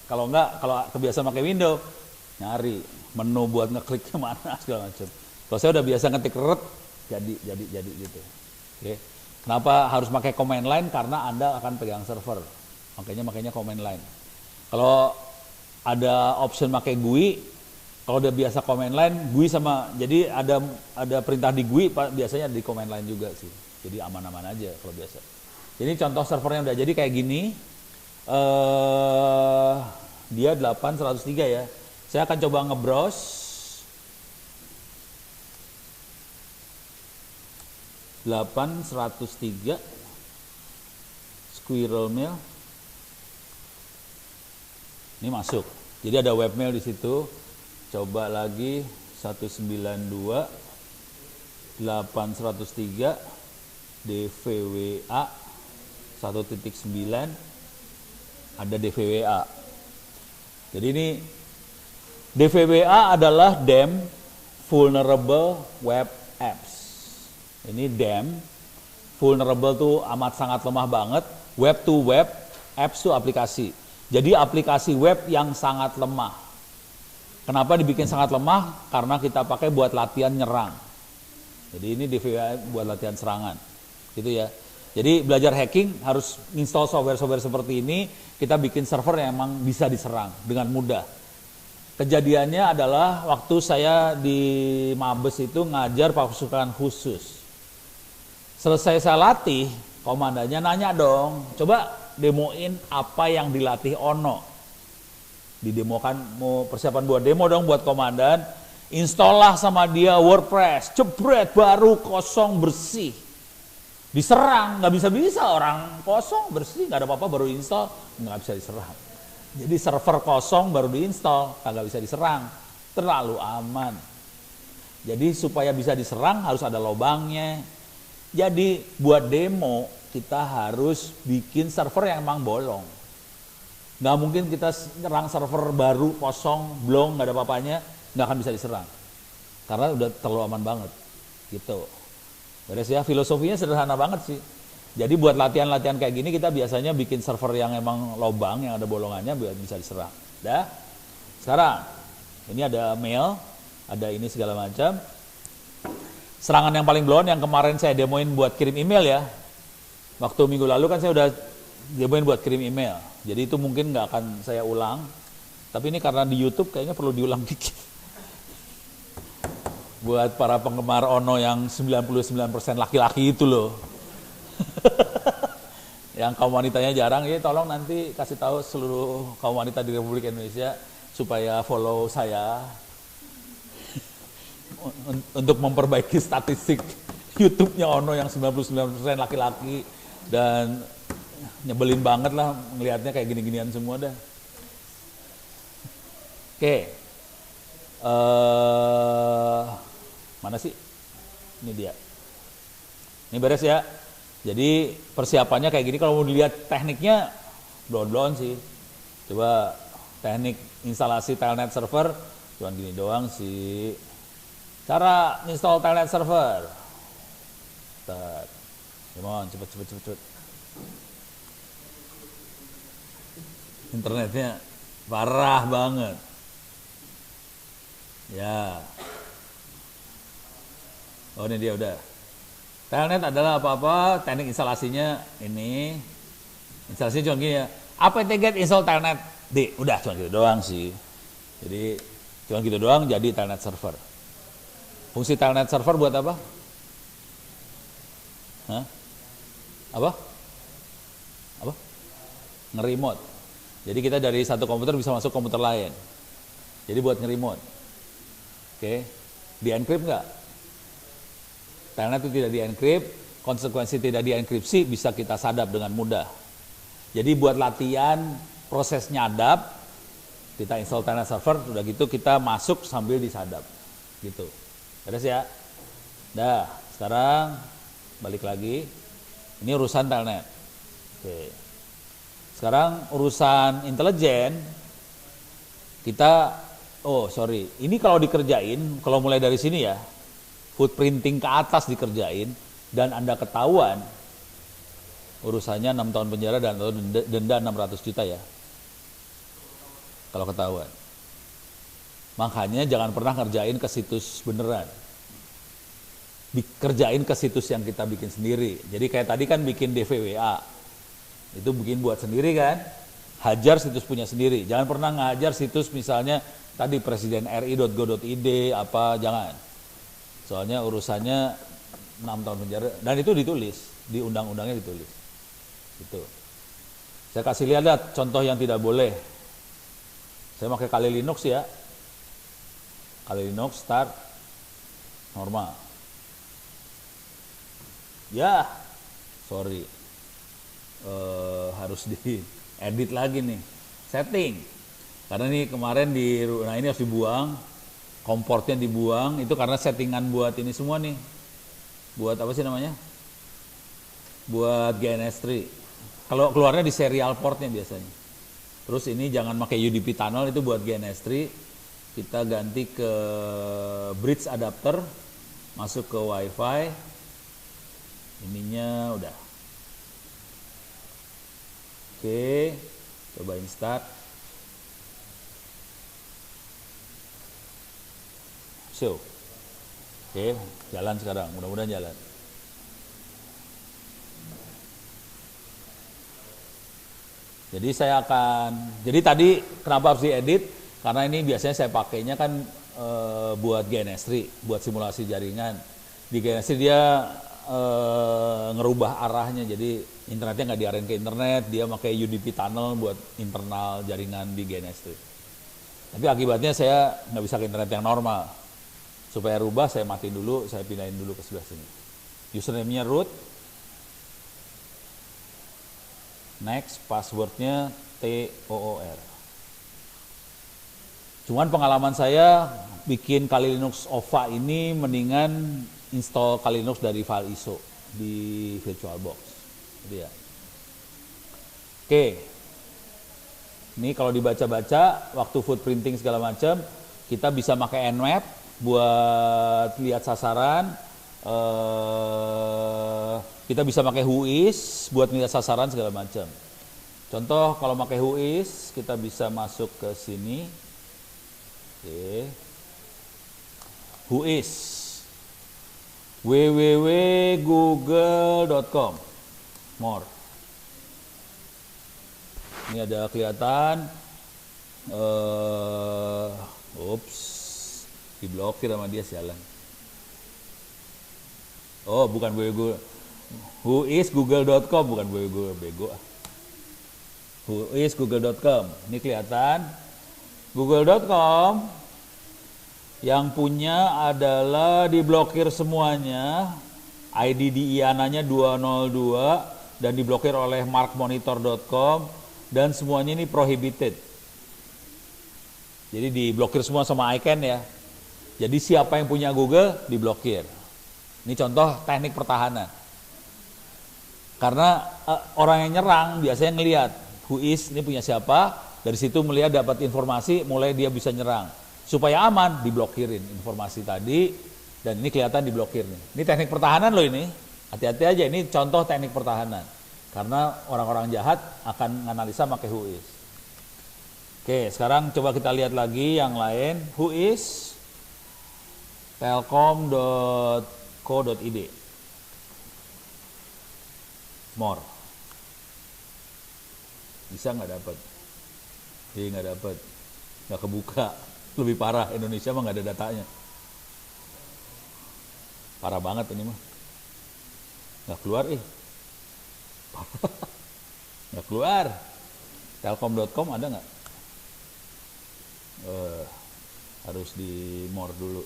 kalau kebiasa pakai Windows, nyari menu buat ngeklik kemana segala macam. Kalau saya udah biasa ngetik jadi gitu. Oke. Kenapa harus pakai command line? Karena Anda akan pegang server. Makanya command line. Kalau ada option pakai GUI, kalau udah biasa command line, GUI sama, jadi ada perintah di GUI biasanya di command line juga sih. Jadi aman-aman aja kalau biasa. Jadi contoh servernya udah jadi kayak gini. Dia 8.103 ya. Saya akan coba nge-browse 8.103 squirrel mail. Ini masuk. Jadi ada webmail di situ. Coba lagi 192 8.103 DVWA 1.9 ada DVWA. Jadi ini DVWA adalah DEM Vulnerable Web Apps. Ini DEM vulnerable tuh amat sangat lemah banget. Web to web, apps to aplikasi. Jadi aplikasi web yang sangat lemah. Kenapa dibikin sangat lemah? Karena kita pakai buat latihan nyerang. Jadi ini DVWA buat latihan serangan. Gitu ya. Jadi belajar hacking harus install software-software seperti ini. Kita bikin server yang emang bisa diserang dengan mudah. Kejadiannya adalah waktu saya di Mabes itu ngajar pasukan khusus. Selesai saya latih, komandannya nanya dong, coba demoin apa yang dilatih Ono. Didemokan, mau persiapan buat demo dong buat komandan. Install lah sama dia WordPress, jebret, baru, kosong, bersih. Diserang, nggak bisa-bisa, orang kosong, bersih, nggak ada apa-apa, baru install, nggak bisa diserang. Jadi server kosong baru diinstal, nggak bisa diserang, terlalu aman. Jadi supaya bisa diserang harus ada lubangnya. Jadi buat demo kita harus bikin server yang emang bolong. Nggak mungkin kita nyerang server baru, kosong, blong, nggak ada apa-apanya, nggak akan bisa diserang. Karena udah terlalu aman banget, gitu. Beres ya, filosofinya sederhana banget sih. Jadi buat latihan-latihan kayak gini kita biasanya bikin server yang emang lobang, yang ada bolongannya biar bisa diserang. Dah. Sekarang ini ada mail, ada ini segala macam. Serangan yang paling blown yang kemarin saya demoin buat kirim email ya. Waktu minggu lalu kan saya udah demoin buat kirim email. Jadi itu mungkin nggak akan saya ulang. Tapi ini karena di YouTube kayaknya perlu diulang dikit. Buat para penggemar Ono yang 99% laki-laki itu loh. Yang kaum wanitanya jarang, ya tolong nanti kasih tahu seluruh kaum wanita di Republik Indonesia supaya follow saya untuk memperbaiki statistik YouTube-nya Ono yang 99% laki-laki dan nyebelin banget lah ngelihatnya kayak gini-ginian semua dah. Oke. Mana sih? Ini dia. Ini beres ya. Jadi persiapannya kayak gini, kalau mau dilihat tekniknya blon-blon sih. Coba teknik instalasi telnet server, cuman gini doang sih. Cara install telnet server. Come on, cepet. Internetnya parah banget. Ya. Oh ini dia udah. Telnet adalah apa-apa, teknik instalasinya ini. Instalasinya cuma gini ya. apt-get install telnet D. Udah cuma gitu doang sih. Jadi cuma gitu doang jadi telnet server. Fungsi telnet server buat apa? Hah? Apa? Nge-remote. Jadi kita dari satu komputer bisa masuk komputer lain. Jadi buat nge-remote. Oke. Di-encrypt nggak? Telnet itu tidak di-encrypt, konsekuensi tidak di-enkripsi bisa kita sadap dengan mudah. Jadi buat latihan proses nyadap, kita install telnet server, udah gitu kita masuk sambil disadap. Gitu. Beres ya? Dah, sekarang balik lagi. Ini urusan telnet. Oke. Sekarang urusan intelijen, kita, ini kalau dikerjain, kalau mulai dari sini ya, footprinting ke atas dikerjain, dan Anda ketahuan, urusannya 6 tahun penjara dan denda 600 juta ya, kalau ketahuan. Makanya jangan pernah ngerjain ke situs beneran. Dikerjain ke situs yang kita bikin sendiri. Jadi kayak tadi kan bikin DVWA, itu bikin buat sendiri kan, hajar situs punya sendiri. Jangan pernah ngajar situs misalnya tadi presidenri.go.id apa, jangan. Soalnya urusannya 6 tahun penjara, dan itu ditulis, di undang-undangnya ditulis. Gitu. Saya kasih lihat contoh yang tidak boleh. Saya pakai Kali Linux ya. Kali Linux start normal. Ya, sorry. Harus diedit lagi nih. Setting. Karena ini kemarin nah ini harus dibuang. Komportnya dibuang, itu karena settingan buat ini semua nih. Buat apa sih namanya? Buat GNS3. Kalau keluarnya di serial portnya biasanya. Terus ini jangan pakai UDP tunnel, itu buat GNS3. Kita ganti ke bridge adapter, masuk ke WiFi. Ininya udah. Oke, cobain start. So, oke, jalan sekarang, mudah-mudahan jalan. Jadi jadi tadi kenapa harus diedit? Karena ini biasanya saya pakainya kan buat GNS3, buat simulasi jaringan. Di GNS3 dia ngerubah arahnya, jadi internetnya nggak diarahin ke internet, dia pakai UDP tunnel buat internal jaringan di GNS3. Tapi akibatnya saya nggak bisa ke internet yang normal. Supaya rubah, saya matiin dulu, saya pindahin dulu ke sebelah sini. Username-nya root. Next, passwordnya TOOR. Cuman pengalaman saya bikin Kali Linux OVA ini mendingan install Kali Linux dari file ISO di VirtualBox. Gitu ya. Oke. Ini kalau dibaca-baca, waktu footprinting segala macam, kita bisa pakai Nmap buat lihat sasaran, Kita bisa pakai whois buat melihat sasaran segala macam. Contoh kalau pakai whois, kita bisa masuk ke sini. Oke. Whois. www.google.com. More. Ini ada kelihatan. Diblokir sama dia sialan. Oh, bukan www. whoisgoogle.com, bukan www, bego. whoisgoogle.com. Ini kelihatan. Google.com yang punya adalah diblokir semuanya. ID di IANA-nya 202 dan diblokir oleh markmonitor.com dan semuanya ini prohibited. Jadi diblokir semua sama ICANN ya. Jadi siapa yang punya Google diblokir. Ini contoh teknik pertahanan. Karena orang yang nyerang biasanya ngelihat whois ini punya siapa, dari situ melihat dapat informasi, mulai dia bisa nyerang. Supaya aman diblokirin informasi tadi, dan ini kelihatan diblokir nih. Ini teknik pertahanan loh ini. Hati-hati aja, ini contoh teknik pertahanan. Karena orang-orang jahat akan menganalisa pakai whois. Oke, sekarang coba kita lihat lagi yang lain. Whois telkom.co.id. More. Bisa nggak dapat? Nggak dapat. Nggak kebuka. Lebih parah, Indonesia mah nggak ada datanya. Parah banget ini mah. Nggak keluar nggak keluar. Telkom.com ada nggak? Harus di more dulu.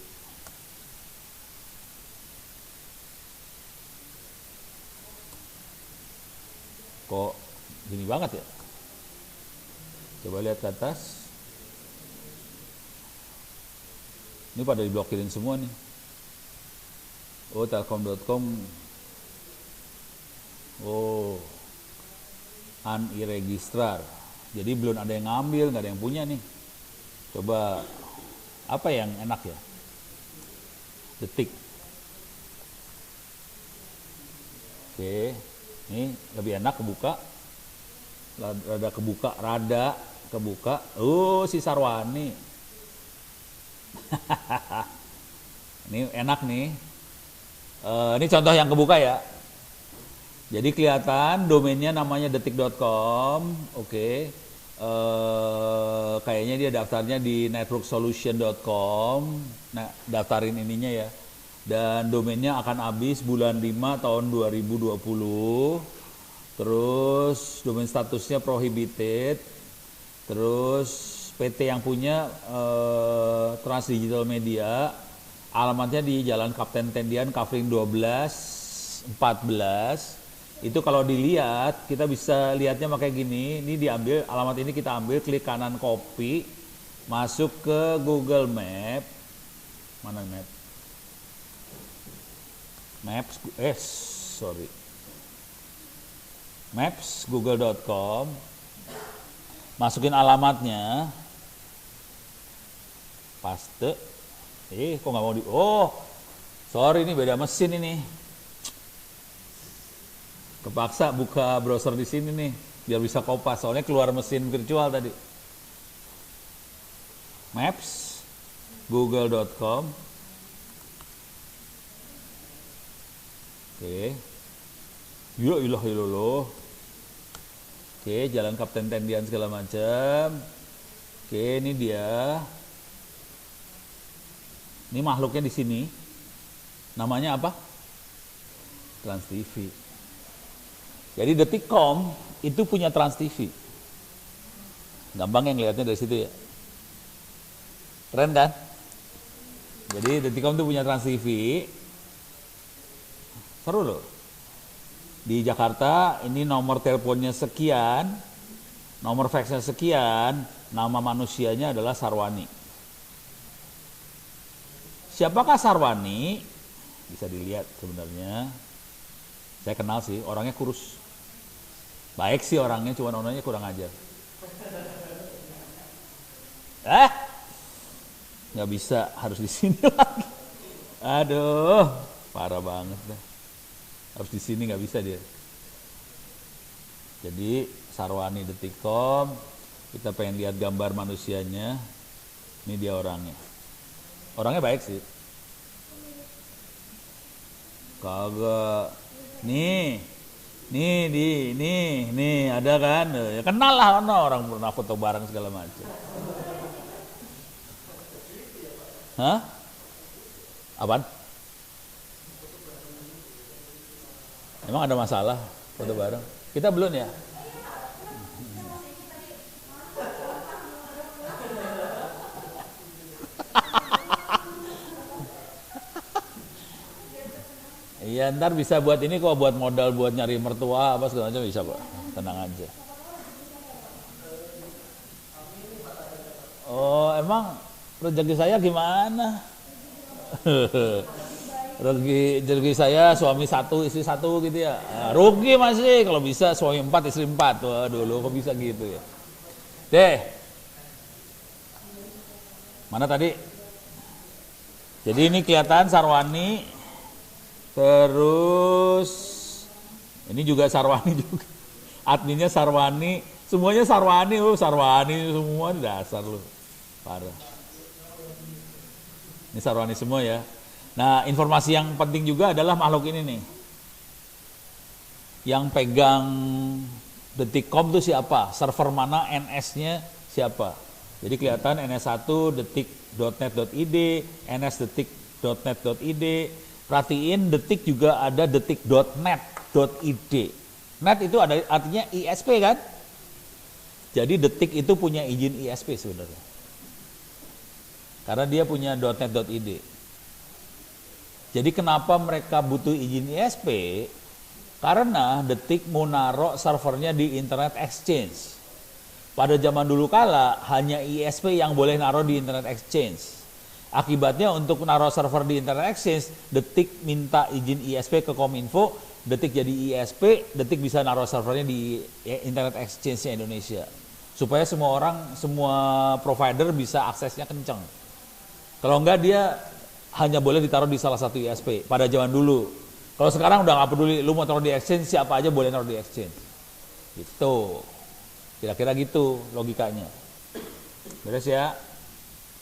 Kok gini banget ya? Coba lihat ke atas. Ini pada diblokirin semua nih. Oh, telkom.com. Oh, unregistrar. Jadi belum ada yang ngambil, nggak ada yang punya nih. Coba apa yang enak ya? Detik. Oke, ini lebih enak kebuka. Rada kebuka. Oh, si Sarwani. Ini enak nih. Ini contoh yang kebuka ya. Jadi kelihatan domainnya namanya detik.com. Oke. Kayaknya dia daftarnya di networksolution.com. Nah, daftarin ininya ya. Dan domainnya akan habis bulan 5 tahun 2020. Terus domain statusnya prohibited. Terus PT yang punya Trans Digital Media. Alamatnya di Jalan Kapten Tendian, Kavling 12 14. Itu kalau dilihat, kita bisa lihatnya kayak gini. Ini diambil, alamat ini kita ambil, klik kanan copy, masuk ke Google Map. Mana map? Maps, google.com. Masukin alamatnya. Paste. Kok nggak mau oh, sorry, ini beda mesin ini. Kepaksa buka browser di sini nih, biar bisa kopas. Soalnya keluar mesin virtual tadi. Maps, google.com. Oke. Ya ilah ilah. Oke, Jalan Kapten Tendian segala macam. Oke, ini dia. Ini makhluknya di sini. Namanya apa? Trans TV. Jadi Detikcom itu punya Trans TV. Gampang yang lihatnya dari situ ya. Keren kan? Jadi Detikcom itu punya Trans TV. Seru loh. Di Jakarta ini nomor teleponnya sekian, nomor faxnya sekian, nama manusianya adalah Sarwani. Siapakah Sarwani? Bisa dilihat sebenarnya. Saya kenal sih, orangnya kurus. Baik sih orangnya, cuman orangnya kurang ajar. Nggak bisa, harus di sini lagi. Aduh, parah banget dah. Harus di sini nggak bisa dia. Jadi sarwani.com, kita pengen lihat gambar manusianya. Ini dia orangnya. Orangnya baik sih. Kagak. Nih ada kan? Ya kenal lah orang pernah foto bareng segala macam. Hah? Apaan? Emang ada masalah foto bareng? Kita belum ya? Iya ntar bisa buat ini kok, buat modal buat nyari mertua apa segala macam bisa kok, tenang aja. Oh emang rezeki saya gimana? rezeki saya suami satu istri satu gitu ya. Nah, rugi masih kalau bisa suami 4 istri 4. Waduh lo kok bisa gitu ya. Deh. Mana tadi? Jadi ini kelihatan sarwani. Terus ini juga sarwani juga. Adminnya sarwani, semuanya sarwani, sarwani semua dasar lu. Parah. Ini sarwani semua ya. Nah, informasi yang penting juga adalah makhluk ini nih. Yang pegang detik.com itu siapa? Server mana, NS-nya siapa? Jadi kelihatan ns1 detik.net.id, nsdetik.net.id. Perhatiin detik juga ada detik.net.id. Net itu ada artinya ISP kan? Jadi detik itu punya izin ISP sebenarnya. Karena dia punya .net.id. Jadi kenapa mereka butuh izin ISP? Karena detik mau naruh servernya di Internet Exchange. Pada zaman dulu kala hanya ISP yang boleh naruh di Internet Exchange. Akibatnya untuk naruh server di Internet Exchange, detik minta izin ISP ke Kominfo, detik jadi ISP, detik bisa naruh servernya di Internet Exchange Indonesia. Supaya semua orang, semua provider bisa aksesnya kenceng. Kalau enggak dia hanya boleh ditaruh di salah satu ISP pada zaman dulu. Kalau sekarang udah nggak peduli, lu mau taruh di exchange siapa aja boleh taruh di exchange. Gitu. Kira-kira gitu logikanya. Beres ya?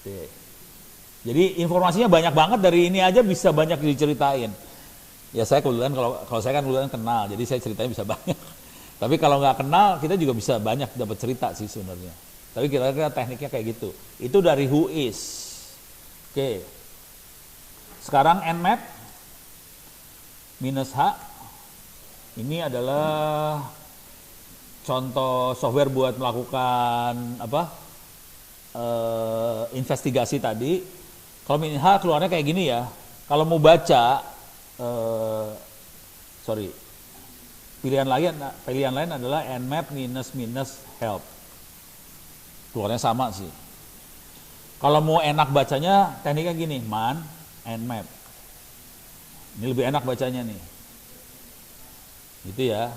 Oke. Jadi informasinya banyak banget, dari ini aja bisa banyak diceritain. Ya saya kebetulan kalau saya kan kebetulan kenal, jadi saya ceritanya bisa banyak. Tapi kalau nggak kenal kita juga bisa banyak dapat cerita sih sebenarnya. Tapi kira-kira tekniknya kayak gitu. Itu dari Whois. Oke. Sekarang Nmap -H ini adalah contoh software buat melakukan investigasi tadi. Kalau -H keluarnya kayak gini ya. Kalau mau baca, pilihan lain adalah Nmap -help. Keluarnya sama sih. Kalau mau enak bacanya, tekniknya gini, man Nmap. Ini lebih enak bacanya nih. Gitu ya.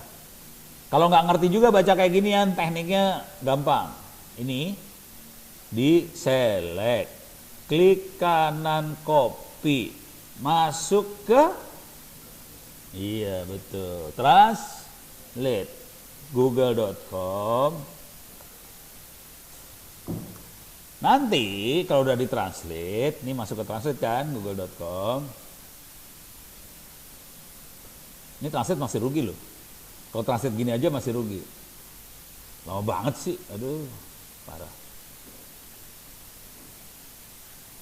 Kalau nggak ngerti juga baca kayak ginian, tekniknya gampang. Ini di select, klik kanan copy, masuk ke, iya betul, translate, google.com. Nanti kalau udah ditranslate, ini masuk ke translate kan, google.com. Ini translate masih rugi loh. Kalau translate gini aja masih rugi. Lama banget sih, aduh, parah.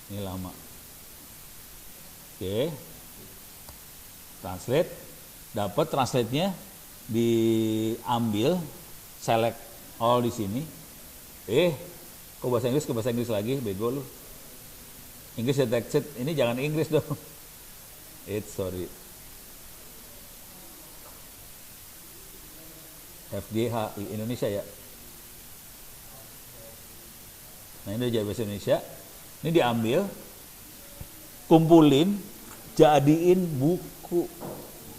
Ini lama. Oke. Translate, dapat translate-nya, diambil, select all di sini. Kok bahasa Inggris ke bahasa Inggris lagi, bego lu. Inggris detected, ini jangan Inggris dong. Sorry. FGHI Indonesia ya. Nah ini udah jadi bahasa Indonesia. Ini diambil, kumpulin, jadiin buku.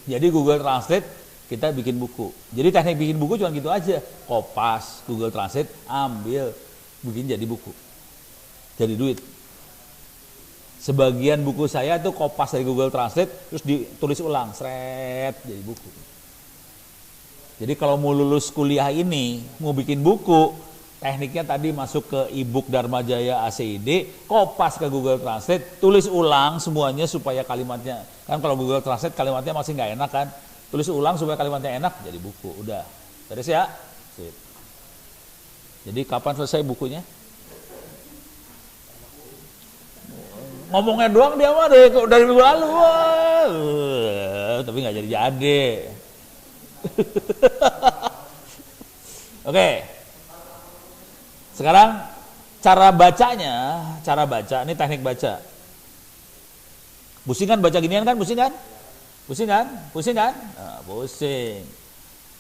Jadi Google Translate kita bikin buku. Jadi teknik bikin buku cuma gitu aja. Kopas, Google Translate, ambil, bikin jadi buku. Jadi duit. Sebagian buku saya itu kopas dari Google Translate terus ditulis ulang, seret jadi buku. Jadi kalau mau lulus kuliah ini, mau bikin buku, tekniknya tadi masuk ke e-book Dharma Jaya ACID, kopas ke Google Translate, tulis ulang semuanya supaya kalimatnya, kan kalau Google Translate kalimatnya masih nggak enak kan, tulis ulang supaya kalimatnya enak, jadi buku, udah. Beres ya? Sip. Jadi kapan selesai bukunya? Ngomongnya doang dia mah dari minggu lalu, tapi nggak jadi. Oke. Sekarang cara baca, ini teknik baca. Pusing kan baca ginian kan, pusing kan? Pusing kan? Nah, pusing.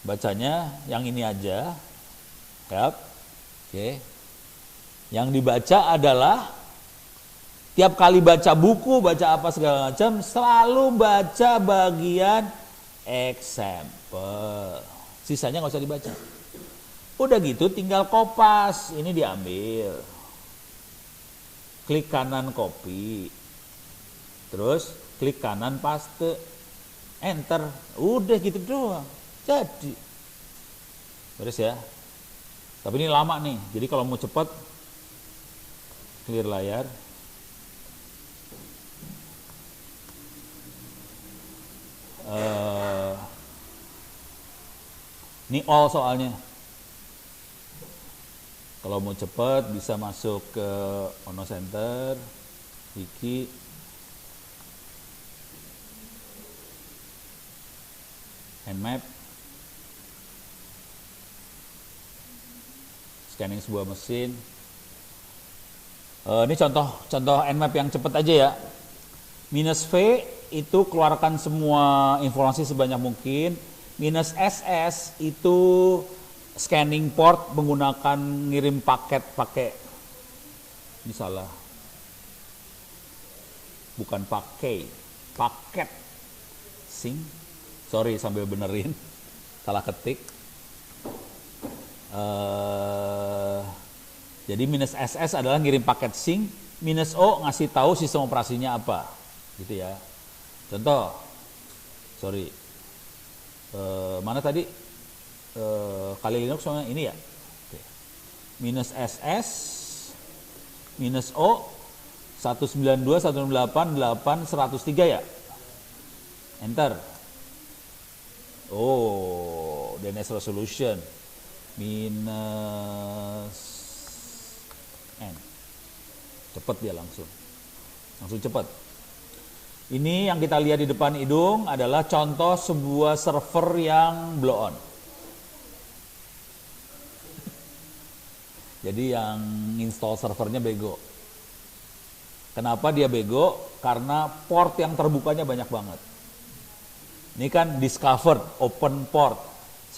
Bacanya yang ini aja. Yap. Oke. Yang dibaca adalah tiap kali baca buku, baca apa segala macam, selalu baca bagian example. Sisanya nggak usah dibaca. Udah gitu tinggal kopas. Ini diambil. Klik kanan copy. Terus klik kanan paste. Enter. Udah gitu doang. Jadi. Beres ya. Tapi ini lama nih. Jadi kalau mau cepat, clear layar. Ini all soalnya. Kalau mau cepat bisa masuk ke Ono Center, Wiki, Handmap, scanning sebuah mesin. Ini contoh Handmap yang cepat aja ya. Minus V itu keluarkan semua informasi sebanyak mungkin. Minus SS itu scanning port menggunakan ngirim paket pakai, ini salah, bukan pakai, paket sing, sorry sambil benerin, salah ketik. Jadi minus SS adalah ngirim paket sing, minus O ngasih tahu sistem operasinya apa, gitu ya. Contoh, sorry, mana tadi? Kali Linux sama ini ya. Oke. Minus SS, minus O, 192.168.8.103 ya. Enter. Oh, DNS resolution. Minus N. Cepet dia langsung cepet. Ini yang kita lihat di depan hidung adalah contoh sebuah server yang blow on. Jadi yang install servernya bego. Kenapa dia bego? Karena port yang terbukanya banyak banget. Ini kan discovered, open port,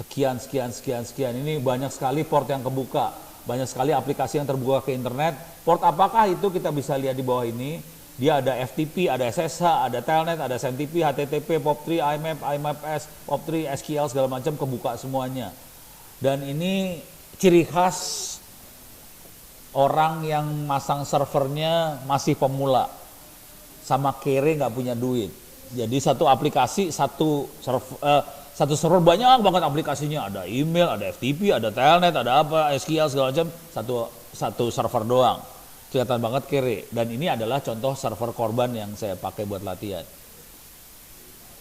sekian. Ini banyak sekali port yang kebuka, banyak sekali aplikasi yang terbuka ke internet. Port apakah itu kita bisa lihat di bawah ini. Dia ada FTP, ada SSH, ada Telnet, ada SMTP, HTTP, POP3, IMAP, IMAPS, POP3, SQL segala macam kebuka semuanya. Dan ini ciri khas orang yang masang servernya masih pemula, sama kere nggak punya duit. Jadi satu aplikasi, satu server banyak banget aplikasinya. Ada email, ada FTP, ada Telnet, ada apa, SQL segala macam. Satu server doang. Kelihatan banget kere. Dan ini adalah contoh server korban yang saya pakai buat latihan.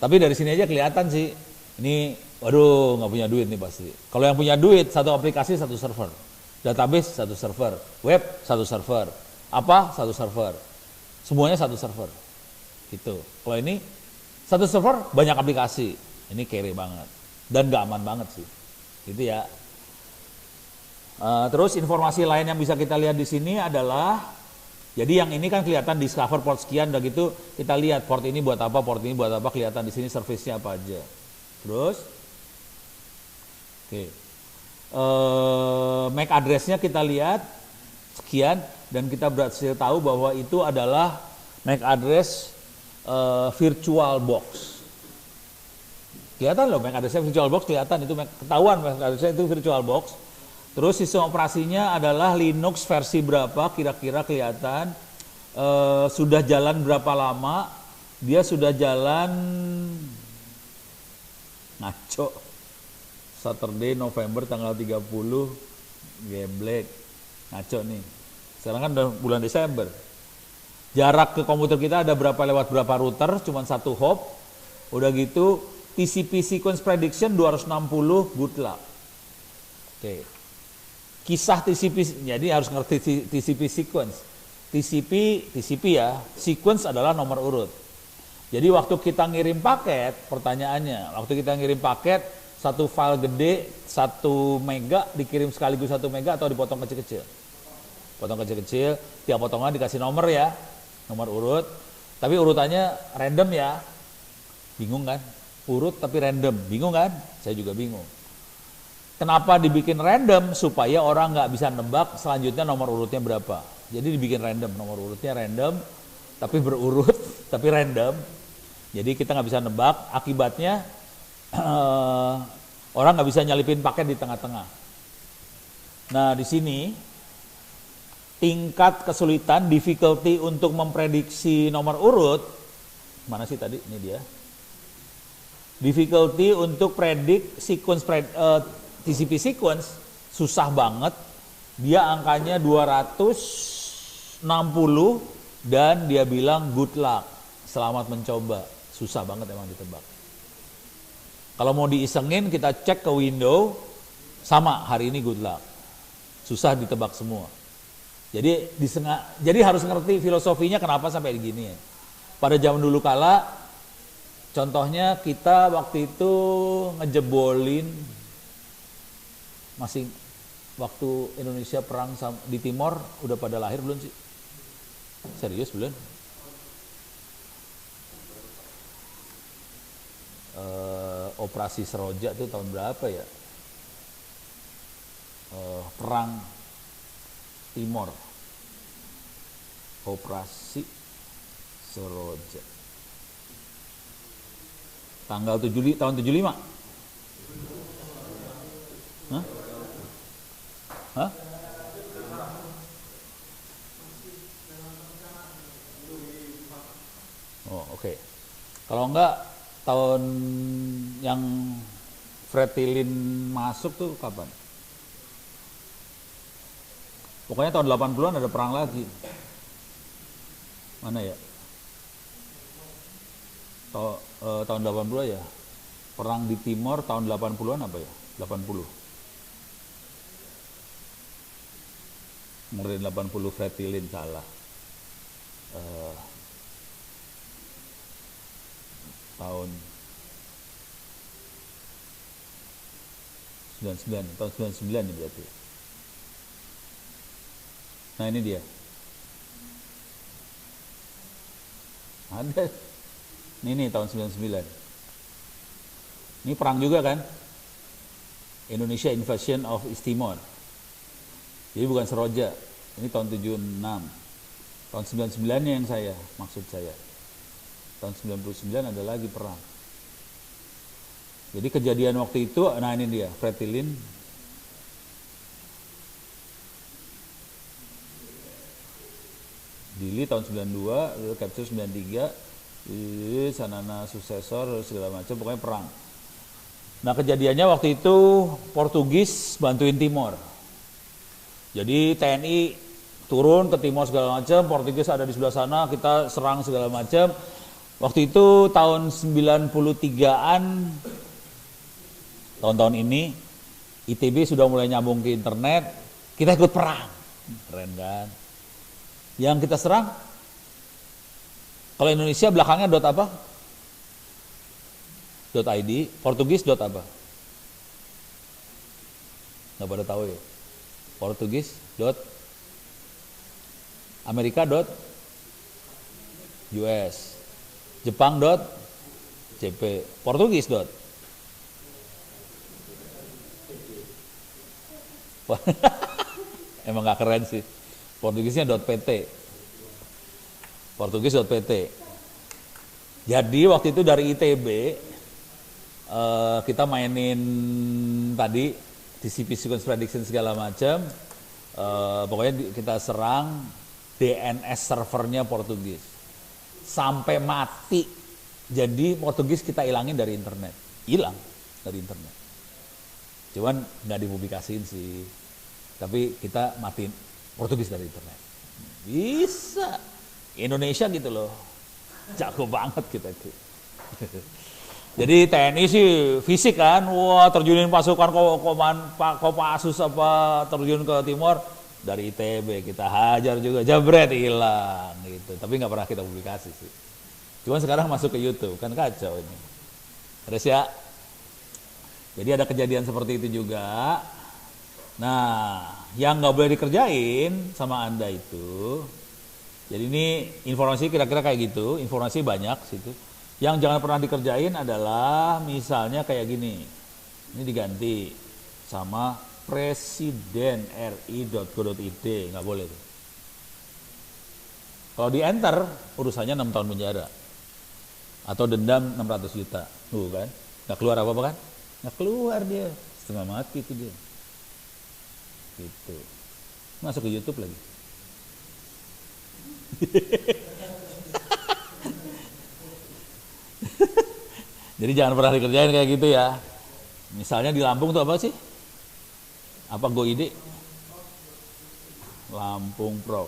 Tapi dari sini aja kelihatan sih. Ini, waduh nggak punya duit nih pasti. Kalau yang punya duit, satu aplikasi, satu server. Database satu server, web satu server, apa satu server, semuanya satu server, gitu. Kalau ini satu server banyak aplikasi, ini kere banget dan gak aman banget sih, gitu ya. Terus informasi lain yang bisa kita lihat di sini adalah, jadi yang ini kan kelihatan discover port sekian, udah gitu kita lihat port ini buat apa, kelihatan di sini service-nya apa aja. Terus, oke. MAC address-nya kita lihat sekian dan kita berhasil tahu bahwa itu adalah MAC address virtual box. Kelihatan loh MAC address-nya virtual box, kelihatan itu ketahuan MAC address-nya itu virtual box. Terus sistem operasinya adalah Linux versi berapa kira-kira kelihatan. sudah jalan berapa lama? Dia sudah jalan ngaco. Saturday November tanggal 30 geblek. Ngaco nih. Sekarang kan udah bulan Desember. Jarak ke komputer kita ada berapa lewat berapa router, cuman satu hop. Udah gitu TCP sequence prediction 260, good luck. Oke. Kisah TCP, jadi harus ngerti TCP sequence. TCP ya, sequence adalah nomor urut. Jadi waktu kita ngirim paket, pertanyaannya, waktu kita ngirim paket, satu file gede, 1 mega dikirim sekaligus 1 mega atau dipotong kecil-kecil? Potong kecil-kecil, tiap potongan dikasih nomor ya, nomor urut. Tapi urutannya random ya, bingung kan? Urut tapi random, bingung kan? Saya juga bingung. Kenapa dibikin random? Supaya orang nggak bisa nebak selanjutnya nomor urutnya berapa. Jadi dibikin random, nomor urutnya random, tapi berurut, tapi random. Jadi kita nggak bisa nebak, akibatnya orang nggak bisa nyalipin paket di tengah-tengah. Nah di sini tingkat kesulitan, difficulty untuk memprediksi nomor urut, mana sih tadi? Ini dia. Difficulty untuk predik sequence, TCP sequence, susah banget. Dia angkanya 260 dan dia bilang good luck, selamat mencoba. Susah banget emang ditebak. Kalau mau diisengin kita cek ke window, sama hari ini good luck. Susah ditebak semua. Jadi harus ngerti filosofinya kenapa sampai begini ya. Pada zaman dulu kala, contohnya kita waktu itu ngejebolin, masih waktu Indonesia perang di Timor, udah pada lahir belum sih? Serius belum? Operasi Seroja itu tahun berapa ya? Perang Timor, Operasi Seroja, tanggal 7 tahun 75. Hah? Hah? Oh, oke. Kalau enggak tahun yang Fretilin masuk tuh kapan? Pokoknya tahun 80-an ada perang lagi. Mana ya? Tahun 80 ya. Perang di Timor tahun 80-an apa ya? 80. Kemudian 80 Fretilin salah. Tahun 99, tahun 99 ini berarti. Nah ini dia. Ada. Ini tahun 99. Ini perang juga kan? Indonesia Invasion of East Timor. Jadi bukan Seroja. Ini tahun 76. Tahun 99-nya yang maksud saya. Tahun 99 ada lagi perang. Jadi kejadian waktu itu, nah ini dia, Fretilin. Dili tahun 92, capture 93, Sanana suksesor, segala macam, pokoknya perang. Nah kejadiannya waktu itu Portugis bantuin Timor. Jadi TNI turun ke Timor segala macam, Portugis ada di sebelah sana, kita serang segala macam. Waktu itu tahun 93-an, tahun-tahun ini, ITB sudah mulai nyambung ke internet, kita ikut perang. Keren kan? Yang kita serang, kalau Indonesia belakangnya dot apa? .id, Portugis dot apa? Nggak pada tahu ya? Portugis dot Amerika dot US, Jepang dot JP, Portugis dot emang gak keren sih. Portugisnya .pt, Portugis.pt. Jadi waktu itu dari ITB kita mainin tadi TCP sequence prediction segala macam. Pokoknya kita serang DNS servernya Portugis. Sampai mati. Jadi Portugis kita hilangin dari internet. Hilang dari internet. Cuman nggak dipublikasiin sih. Tapi kita matiin Portugis dari internet. Bisa. Indonesia gitu loh. Jago banget kita tuh. Jadi TNI sih fisik kan, wah terjunin pasukan Kopassus apa terjun ke timur dari ITB kita hajar juga, jabret hilang gitu. Tapi nggak pernah kita publikasi sih. Cuman sekarang masuk ke YouTube kan kacau ini. Terus ya. Jadi ada kejadian seperti itu juga. Nah, yang nggak boleh dikerjain sama Anda itu. Jadi ini informasi kira-kira kayak gitu, informasi banyak situ. Yang jangan pernah dikerjain adalah misalnya kayak gini. Ini diganti sama presiden ri.go.id, nggak boleh tuh. Kalau di enter urusannya 6 tahun penjara atau dendam 600 juta. Tuh kan, nggak keluar apa-apa kan? Nggak keluar dia, setengah mati itu dia. Gitu. Masuk ke YouTube lagi. Jadi jangan pernah dikerjain kayak gitu ya. Misalnya di Lampung tuh apa sih? Apa GoID? Lampung Prof.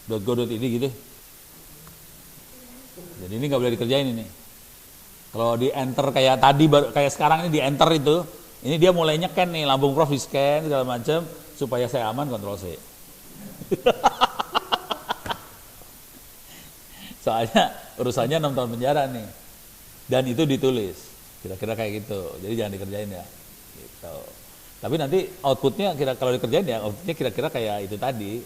.go.id gitu. Jadi ini nggak boleh dikerjain ini. Kalau di enter kayak tadi, kayak sekarang ini di enter itu, ini dia mulai nyeken nih, Lampung Prof di scan segala macam supaya saya aman, Ctrl C. Soalnya urusannya 6 tahun penjara nih. Dan itu ditulis. Kira-kira kayak gitu. Jadi jangan dikerjain ya. Gitu. Tapi nanti outputnya kalau dikerjain ya, outputnya kira-kira kayak itu tadi.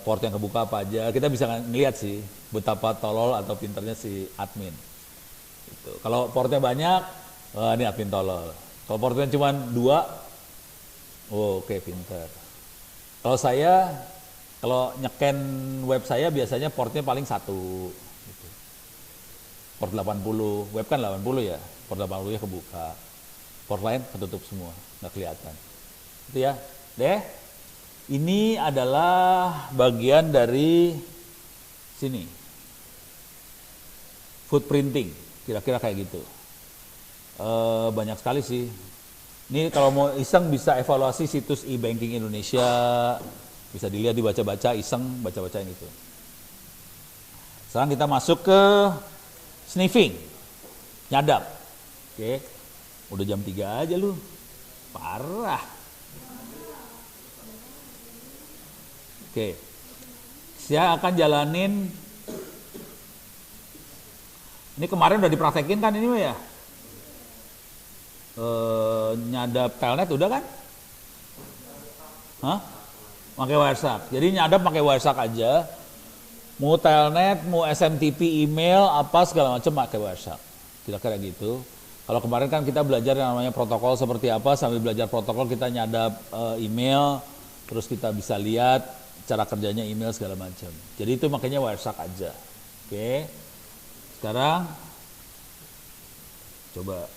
Port yang kebuka apa aja. Kita bisa ngeliat sih betapa tolol atau pinternya si admin. Gitu. Kalau portnya banyak, ini admin tolol. Kalau portnya cuma 2, oke, pinter. Kalau nyeken web saya biasanya portnya paling 1 gitu. Port 80, web kan 80 ya, port 80 nya kebuka, port lain ketutup semua, nggak kelihatan. Itu ya, deh. Ini adalah bagian dari sini, footprinting, kira-kira kayak gitu. Banyak sekali sih. Ini kalau mau iseng bisa evaluasi situs e-banking Indonesia. Bisa dilihat, dibaca-baca, iseng, baca-bacain itu. Sekarang kita masuk ke sniffing, nyadap. Oke, udah jam 3 aja lu, parah. Oke, saya akan jalanin. Ini kemarin udah dipraktekin kan ini ya? Nyadap telnet udah kan? Hah? Pakai Wireshark. Jadi nyadap pakai Wireshark aja. Mau telnet, mau SMTP, email, apa segala macam pakai Wireshark. Kira-kira gitu. Kalau kemarin kan kita belajar yang namanya protokol seperti apa, sambil belajar protokol kita nyadap email, terus kita bisa lihat cara kerjanya email segala macam. Jadi itu makanya Wireshark aja. Oke. Sekarang coba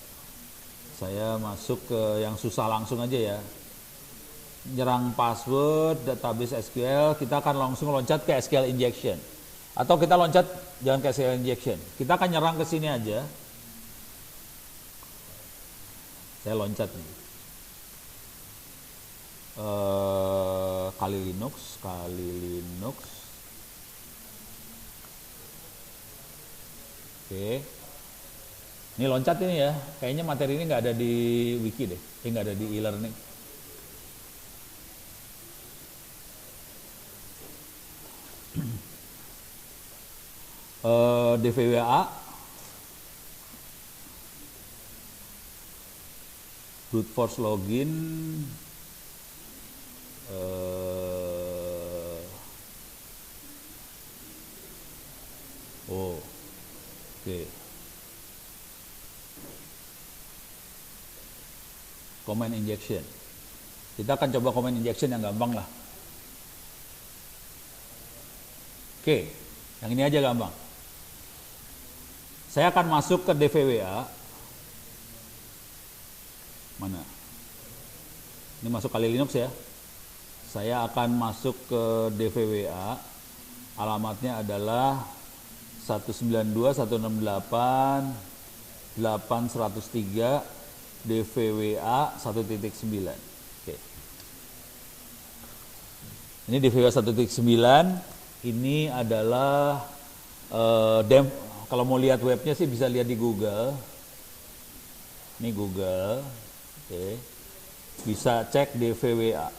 saya masuk ke yang susah langsung aja ya. Nyerang password, database SQL, kita akan langsung loncat ke SQL injection. Atau kita loncat jangan ke SQL injection. Kita akan nyerang ke sini aja. Saya loncat nih. Kali Linux. Oke. Ini loncat ini ya. Kayaknya materi ini nggak ada di wiki deh. Nggak ada di e-learning. DVWA, brute force login, oke. Command injection. Kita akan coba command injection yang gampang lah. Oke, yang ini aja gampang. Saya akan masuk ke DVWA. Mana? Ini masuk Kali Linux ya. Saya akan masuk ke DVWA. Alamatnya adalah 192.168.8.103 DVWA 1.9. Oke. Ini DVWA 1.9. Ini adalah kalau mau lihat webnya sih bisa lihat di Google. Ini Google. Oke. Bisa cek DVWA.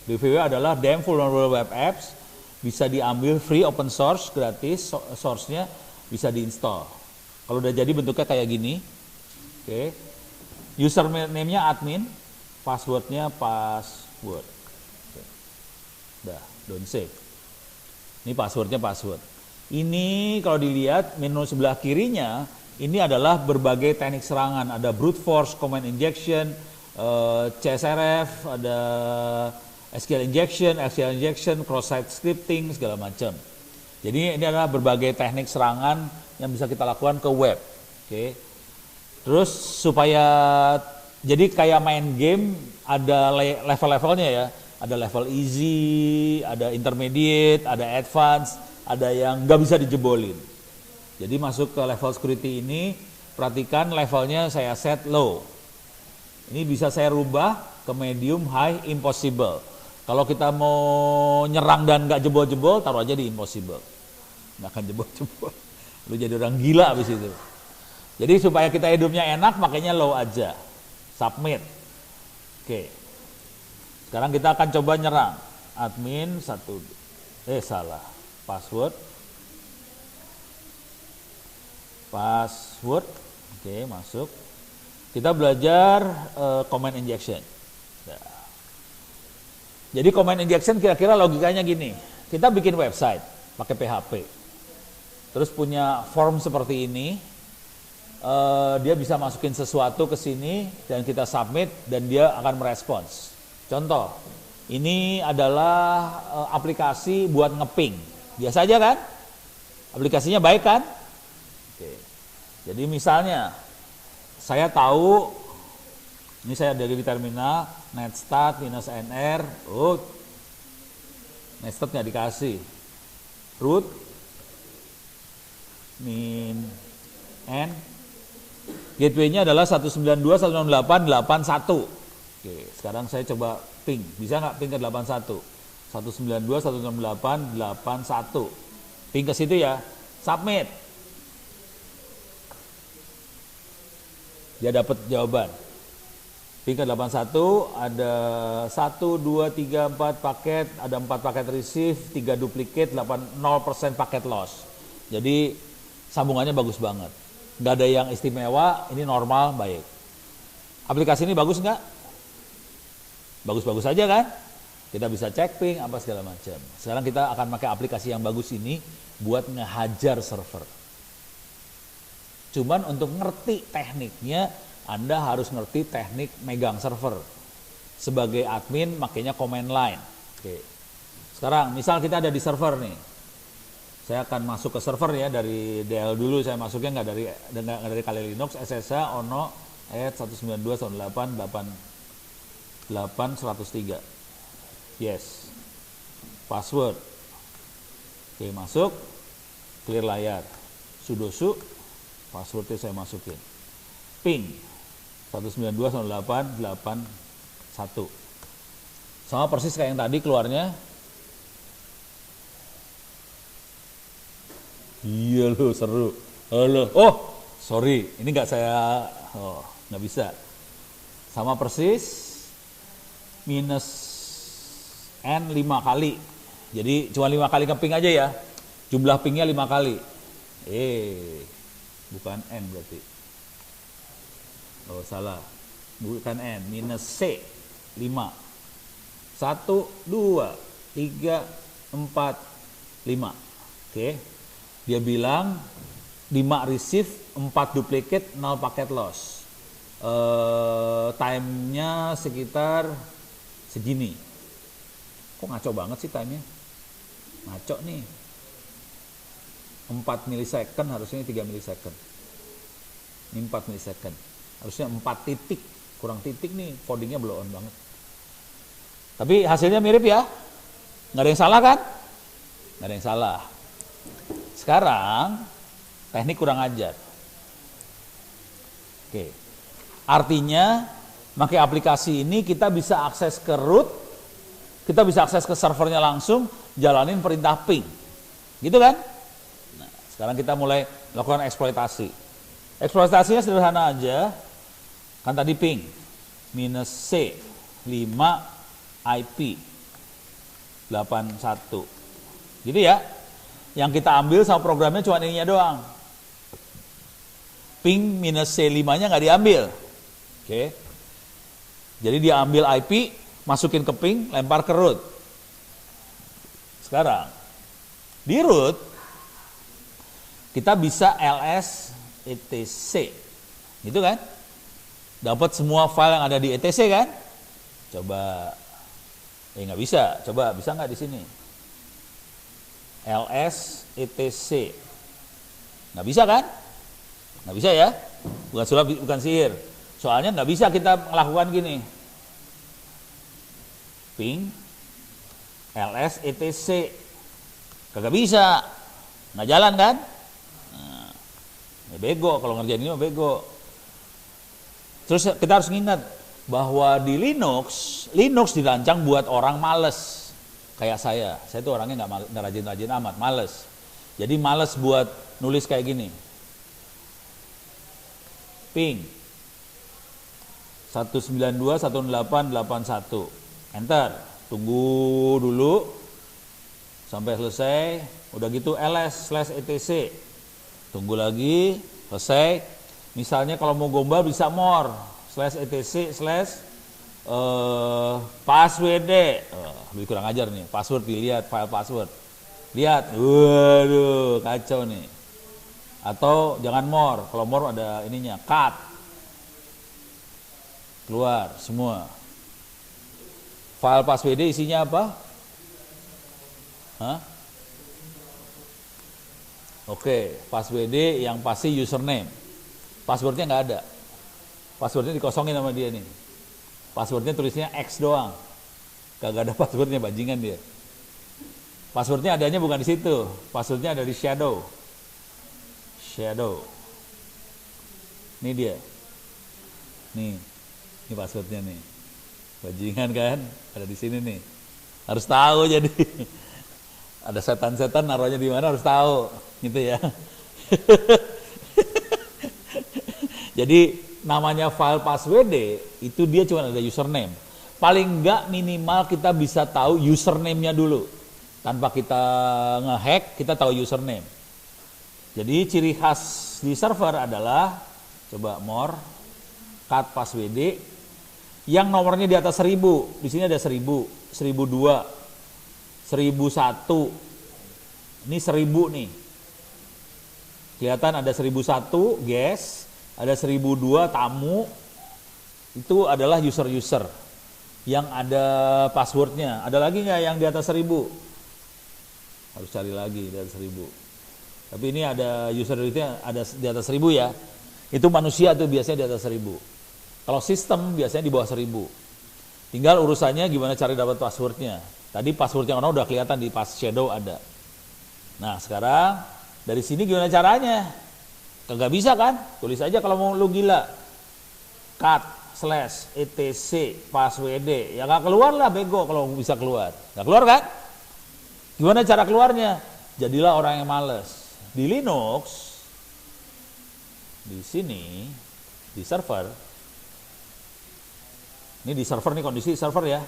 DVWA adalah Damn Vulnerable Web Apps. Bisa diambil free, open source, gratis, source-nya bisa diinstal. Kalau udah jadi bentuknya kayak gini, oke. Username-nya admin, password-nya password. Oke. Udah, don't save. Ini password-nya password. Ini kalau dilihat menu sebelah kirinya, ini adalah berbagai teknik serangan. Ada brute force, command injection, CSRF, ada SQL injection, cross-site scripting, segala macam. Jadi ini adalah berbagai teknik serangan yang bisa kita lakukan ke web. Oke. Terus supaya jadi kayak main game ada level-levelnya ya. Ada level easy, ada intermediate, ada advance, ada yang nggak bisa dijebolin. Jadi masuk ke level security ini, perhatikan levelnya saya set low. Ini bisa saya rubah ke medium, high, impossible. Kalau kita mau nyerang dan nggak jebol-jebol, taruh aja di impossible. Nggak akan jebol-jebol. Lu jadi orang gila abis itu. Jadi supaya kita hidupnya enak, makanya low aja. Submit. Oke. Sekarang kita akan coba nyerang. Admin salah. Password. Oke, masuk. Kita belajar command injection. Jadi command injection kira-kira logikanya gini. Kita bikin website pakai PHP. Terus punya form seperti ini. Dia bisa masukin sesuatu ke sini dan kita submit dan dia akan merespons. Contoh, ini adalah aplikasi buat ngeping. Biasa aja kan? Aplikasinya baik kan? Oke. Jadi misalnya saya tahu ini saya dari terminal netstart -nr, netstart nggak dikasih, root -n, gateway-nya adalah 192.168.8.1. Oke, sekarang saya coba ping, bisa nggak ping ke 81? 192.168.8.1, ping ke situ ya, submit, dia dapat jawaban. Ping ke 81 ada 1, 2, 3, 4 paket, ada 4 paket receive, 3 duplicate, 0% paket loss. Jadi sambungannya bagus banget. Nggak ada yang istimewa, ini normal, baik. Aplikasi ini bagus nggak? Bagus-bagus aja kan? Kita bisa cek ping, apa segala macam. Sekarang kita akan pakai aplikasi yang bagus ini buat ngehajar server. Cuman untuk ngerti tekniknya, Anda harus ngerti teknik megang server. Sebagai admin makanya command line. Oke. Sekarang misal kita ada di server nih. Saya akan masuk ke server ya, dari DL dulu saya masuknya nggak dari Kali Linux, SSH ono @ 192.168.8.103. Yes. Password. Oke, masuk. Clear layar. Sudoku. Passwordnya saya masukin. Ping 192.168.8.1. Sama persis kayak yang tadi keluarnya. Iya loh, seru. Halo. Oh, sorry, ini nggak nggak bisa. Sama persis. -n 5 kali. Jadi cuma 5 kali keping aja ya. Jumlah pingnya 5 kali. Bukan n berarti. Oh salah. Bukan n. -c 5. 1, 2, 3, 4, 5. Oke. Dia bilang 5 receive, 4 duplicate, 0 paket loss. Time-nya sekitar segini. Kok ngaco banget sih time-nya? Ngaco nih. 4 milisecond, harusnya 3 milisecond. Ini 4 milisecond. Harusnya 4 titik. kurang titik nih, codingnya blow on banget. Tapi hasilnya mirip ya, nggak ada yang salah kan? Nggak ada yang salah. Sekarang teknik kurang ajar. Oke, artinya pakai aplikasi ini kita bisa akses ke root, kita bisa akses ke servernya langsung, jalanin perintah ping, gitu kan? Nah, sekarang kita mulai lakukan eksploitasi. Eksploitasinya sederhana aja, kan tadi ping -C 5 IP 81, gitu ya. Yang kita ambil sama programnya cuma ininya doang. Ping -C 5-nya nggak diambil. Oke. Jadi dia ambil IP, masukin ke ping, lempar ke root. Sekarang di root kita bisa ls etc, gitu kan? Dapat semua file yang ada di etc kan? Coba, nggak bisa. Coba bisa nggak di sini? ls etc, nggak bisa kan? Nggak bisa ya? Bukan sulap, bukan sihir. Soalnya nggak bisa kita melakukan gini. Ping ls etc, kagak bisa, nggak jalan kan? Nah, bego kalau ngerjain ini mah bego. Terus kita harus ingat bahwa di Linux dirancang buat orang males. Kayak saya tuh orangnya nggak rajin-rajin amat, males. Jadi males buat nulis kayak gini. Ping 192.168.81, enter, tunggu dulu sampai selesai, udah gitu ls/etc, tunggu lagi, selesai. Misalnya kalau mau gombal bisa more/etc/password, lebih kurang ajar nih, password dilihat, file password, lihat, waduh kacau nih. Atau jangan more, kalau more ada ininya, cut, keluar semua. File password isinya apa? Hah? Oke, password yang pasti username. Passwordnya nggak ada. Passwordnya dikosongin sama dia nih. Passwordnya tulisnya X doang. Kagak ada passwordnya, bajingan dia. Passwordnya adanya bukan di situ. Passwordnya ada di shadow. Ini dia. Nih passwordnya nih. Bajingan kan? Ada di sini nih. Harus tahu jadi. Ada setan-setan naruhnya di mana harus tahu, gitu ya. Jadi namanya file password itu dia cuma ada username. Paling enggak minimal kita bisa tahu username-nya dulu. Tanpa kita ngehack, kita tahu username. Jadi ciri khas di server adalah, coba more, cut password, yang nomornya di atas 1000. Di sini ada 1000, 1002, 1001. Ini 1000 nih. Kelihatan ada 1001 guest, ada 1002 tamu. Itu adalah user-user yang ada passwordnya. Ada lagi nggak yang di atas 1000? Harus cari lagi di atas 1000. Tapi ini ada user-usernya ada di atas 1000 ya. Itu manusia tuh biasanya di atas 1000. Kalau sistem biasanya di bawah 1000. Tinggal urusannya gimana cari dapat passwordnya. Tadi password yang udah kelihatan di pas shadow ada. Nah sekarang dari sini gimana caranya? Kagak bisa kan? Tulis aja kalau mau lu gila. cut/etc password. Ya gak keluar lah bego kalau bisa keluar. Gak keluar kan? Gimana cara keluarnya? Jadilah orang yang males. Di Linux, di sini, di server, ini di server nih, kondisi server ya.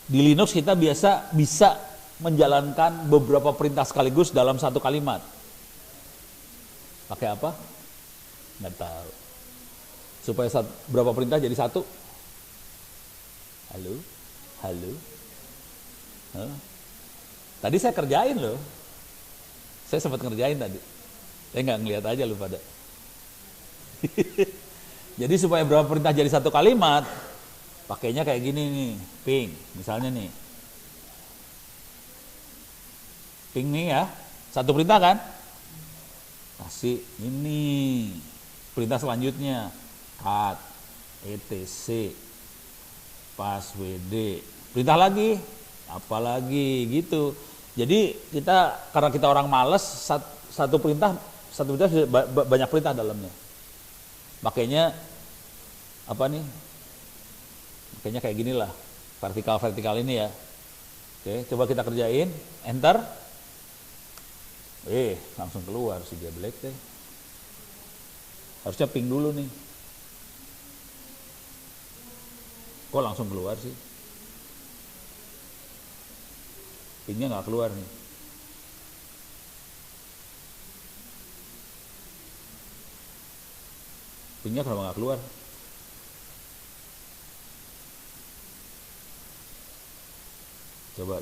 Di Linux kita bisa menjalankan beberapa perintah sekaligus dalam satu kalimat. Pakai apa? Nggak tahu. Supaya berapa perintah jadi satu? Halo? Huh? Tadi saya kerjain loh. Saya sempat ngerjain tadi. Saya nggak ngeliat aja lu pada. Jadi supaya berapa perintah jadi satu kalimat, pakainya kayak gini nih, ping, misalnya nih. Ping nih ya, satu perintah kan? Kasih ini, perintah selanjutnya, cut, etc pas WD, perintah lagi, apalagi gitu. Jadi karena kita orang males, satu perintah banyak perintah dalamnya. Makanya makanya kayak gini lah, vertikal ini ya. Oke, coba kita kerjain, enter. Langsung keluar si geblek deh. Harusnya ping dulu nih. Kok langsung keluar sih? Pingnya nggak keluar nih. Pingnya kenapa nggak keluar? Coba.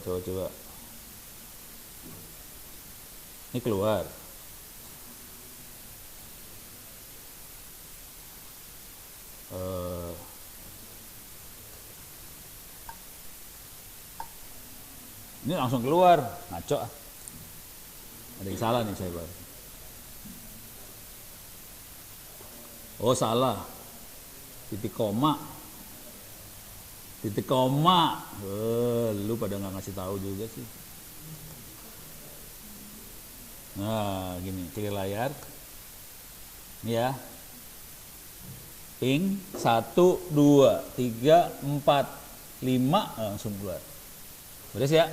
Ini keluar. Ini langsung keluar, ngaco. Ada yang salah nih saya baru. Oh salah, titik koma. Lu pada nggak ngasih tahu juga sih. Nah gini, clear layar. Ini ya. Ping 1, 2, 3, 4, 5 langsung keluar. Beres ya?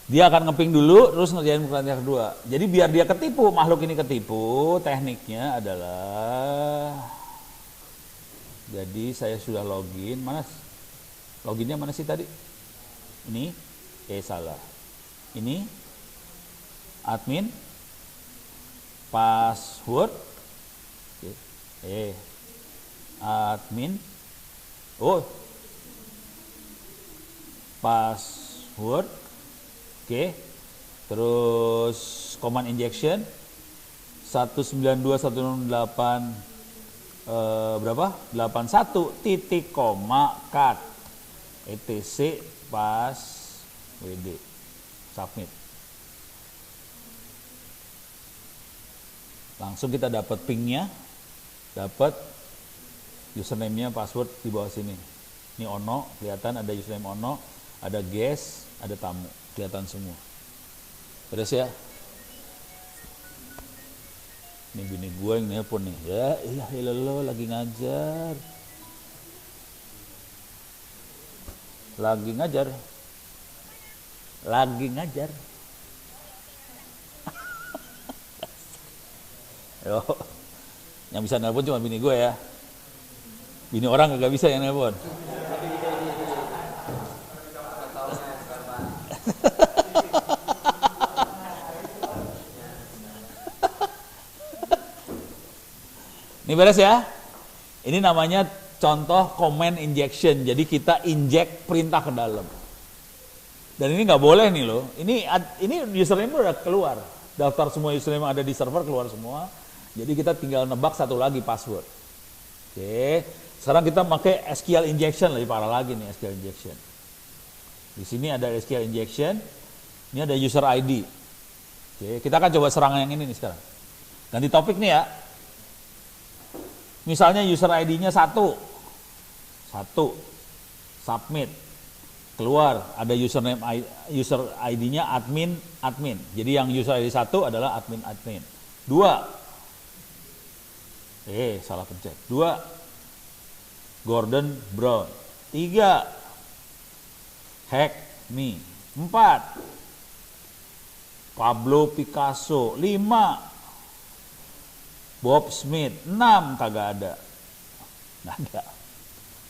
Dia akan ngeping dulu, terus ngerjain perintah kedua. Jadi biar dia ketipu, makhluk ini ketipu, tekniknya adalah, jadi saya sudah login, loginnya mana sih tadi? Ini, salah. Ini, admin, password, admin, password. Oke, terus command injection 192.168 berapa? 81 titik koma cut etc pas WD submit. Langsung kita dapat pingnya, dapat username-nya, password di bawah sini. Ini Ono, kelihatan ada username Ono, ada guest, ada tamu. Kelihatan semua. Beres ya? Ini bini gue yang nelpon nih. Ya ilah lagi ngajar. Yo, yang bisa nelpon cuma bini gue ya. Bini orang gak bisa yang nelpon. Ini beres ya? Ini namanya contoh command injection. Jadi kita inject perintah ke dalam. Dan ini nggak boleh nih loh. Ini username udah keluar. Daftar semua username yang ada di server keluar semua. Jadi kita tinggal nebak satu lagi password. Oke. Sekarang kita pakai SQL injection, lebih parah lagi nih SQL injection. Di sini ada SQL injection. Ini ada user ID. Oke, kita akan coba serangan yang ini nih sekarang. Ganti topik nih ya. Misalnya user ID-nya 1, submit, keluar ada user ID-nya admin. Jadi yang user ID 1 adalah admin. 2, salah pencet. 2, Gordon Brown. 3, hack me. 4, Pablo Picasso. 5, Bob Smith. 6, kagak ada. Nggak ada.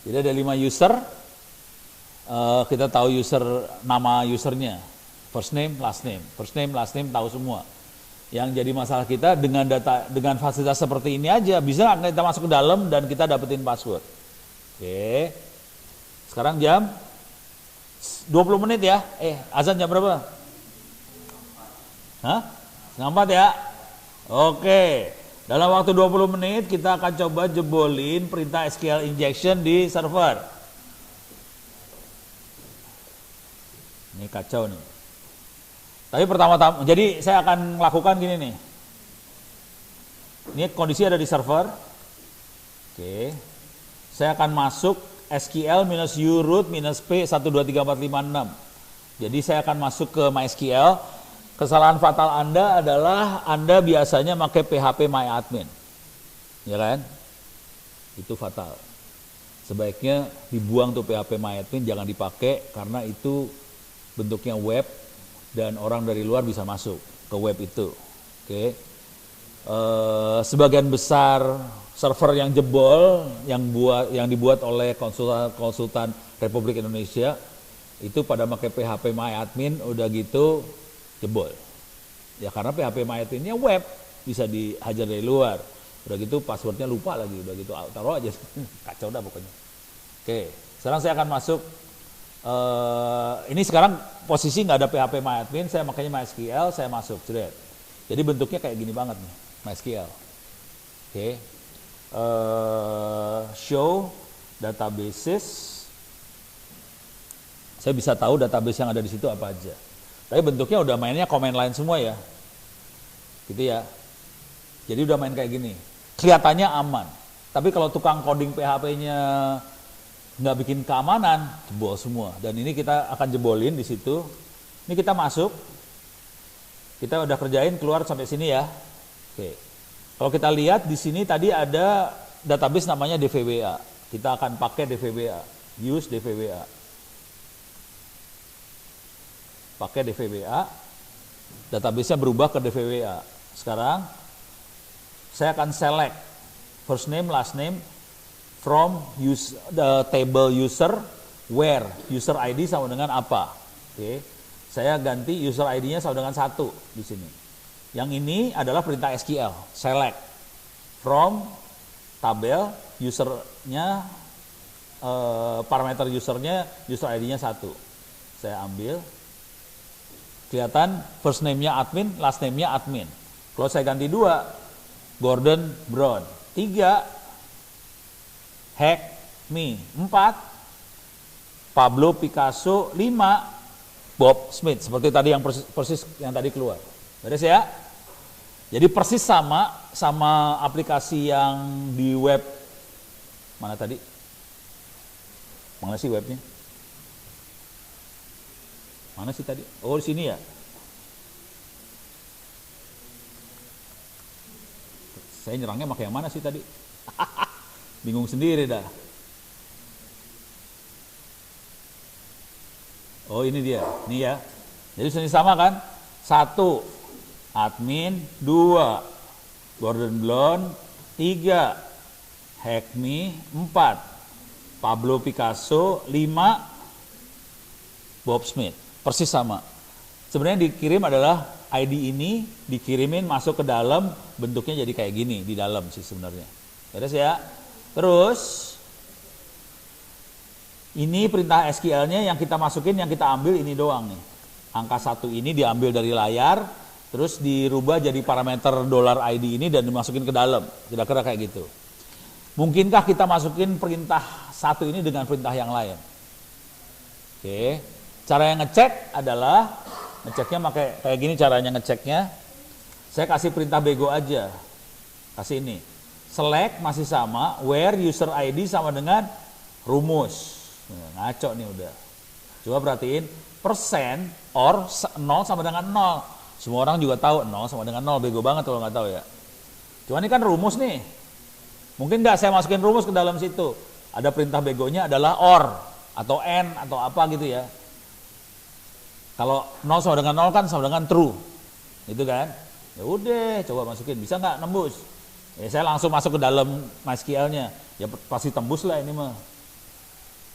Jadi ada 5 user. Kita tahu nama usernya. First name, last name. First name, last name tahu semua. Yang jadi masalah kita dengan fasilitas seperti ini aja, bisa nggak kita masuk ke dalam dan kita dapetin password. Oke. Sekarang jam 20 menit ya. Azan jam berapa? Hah? 4 ya? Oke. Dalam waktu 20 menit kita akan coba jebolin perintah SQL injection di server. Ini kacau nih. Tapi pertama-tama, jadi saya akan lakukan gini nih. Ini kondisi ada di server. Oke. saya akan masuk SQL minus U root minus P 123456. Jadi saya akan masuk ke MySQL. Kesalahan fatal Anda adalah Anda biasanya pakai PHP MyAdmin. Ya kan? Itu fatal. Sebaiknya dibuang tuh PHP MyAdmin, jangan dipakai karena itu bentuknya web dan orang dari luar bisa masuk ke web itu. Oke. Sebagian besar server yang jebol yang dibuat oleh konsultan Republik Indonesia itu pada pakai PHP MyAdmin, udah gitu jebol. Ya karena PHP MyAdmin-nya web, bisa dihajar dari luar. Udah gitu passwordnya lupa lagi, udah gitu taruh aja. Kacau dah pokoknya. Oke, sekarang saya akan masuk. Ini sekarang posisi nggak ada PHP MyAdmin, saya makanya MySQL, saya masuk. Jadi bentuknya kayak gini banget nih, MySQL. Oke. Show databases. Saya bisa tahu database yang ada di situ apa aja. Tapi bentuknya udah mainnya command line semua ya. Gitu ya. Jadi udah main kayak gini. Kelihatannya aman. Tapi kalau tukang coding PHP-nya nggak bikin keamanan, jebol semua. Dan ini kita akan jebolin di situ. Ini kita masuk. Kita udah kerjain keluar sampai sini ya. Oke. Kalau kita lihat di sini tadi ada database namanya DVBA. Kita akan pakai DVBA. Use DVBA. Pakai DVBA, database-nya berubah ke DVBA. Sekarang saya akan select first name, last name from the table user where user ID sama dengan apa. Oke. Saya ganti user ID-nya sama dengan 1 di sini. Yang ini adalah perintah SQL, select from tabel usernya, parameter usernya, user ID-nya 1. Saya ambil. Kelihatan first name-nya admin, last name-nya admin. Kalau saya ganti 2, Gordon Brown. 3, Hack Me. 4, Pablo Picasso. 5, Bob Smith. Seperti tadi yang persis yang tadi keluar. Beres ya? Jadi persis sama aplikasi yang di web. Mana tadi? Mana sih webnya? Mana sih tadi? Oh, di sini ya. Saya nyerangnya pakai yang mana sih tadi? Bingung sendiri dah. Oh, ini dia. Ini ya. Jadi sini sama kan? 1, admin. 2, Gordon Brown. 3, Hack Me. 4, Pablo Picasso. 5, Bob Smith. Persis sama. Sebenarnya dikirim adalah ID ini dikirimin masuk ke dalam, bentuknya jadi kayak gini di dalam sih sebenarnya. Beres ya. Terus ini perintah SQL-nya yang kita masukin, yang kita ambil ini doang nih. Angka 1 ini diambil dari layar, terus dirubah jadi parameter $ID ini dan dimasukin ke dalam. Kira-kira kayak gitu. Mungkinkah kita masukin perintah 1 ini dengan perintah yang lain? Oke. Cara yang ngecek adalah, ngeceknya pakai kayak gini caranya ngeceknya. Saya kasih perintah bego aja. Kasih ini. Select masih sama, where user ID sama dengan rumus. Nah, ngaco nih udah. Coba perhatiin, persen or 0 sama dengan 0. Semua orang juga tahu 0 sama dengan 0, bego banget kalau nggak tahu ya. Cuma ini kan rumus nih. Mungkin nggak saya masukin rumus ke dalam situ. Ada perintah begonya adalah or atau n atau apa gitu ya. Kalau 0 sama dengan 0 kan sama dengan true. Gitu kan? Ya udah, coba masukin. Bisa nggak nembus? Ya saya langsung masuk ke dalam MySQL-nya. Ya pasti tembus lah ini mah.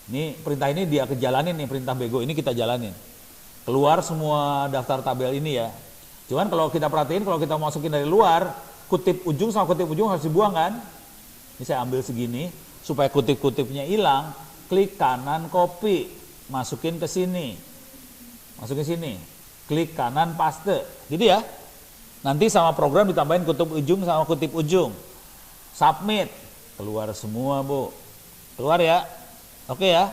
Ini perintah ini dia kejalanin nih, perintah bego ini kita jalanin. Keluar semua daftar tabel ini ya. Cuman kalau kita perhatiin, kalau kita masukin dari luar, kutip ujung sama kutip ujung harus dibuang kan? Ini saya ambil segini, supaya kutip-kutipnya hilang, klik kanan copy, masukin ke sini. Masukin sini, klik kanan paste, gitu ya. Nanti sama program ditambahin kutip ujung sama kutip ujung. Submit, keluar semua bu. Keluar ya, oke ya.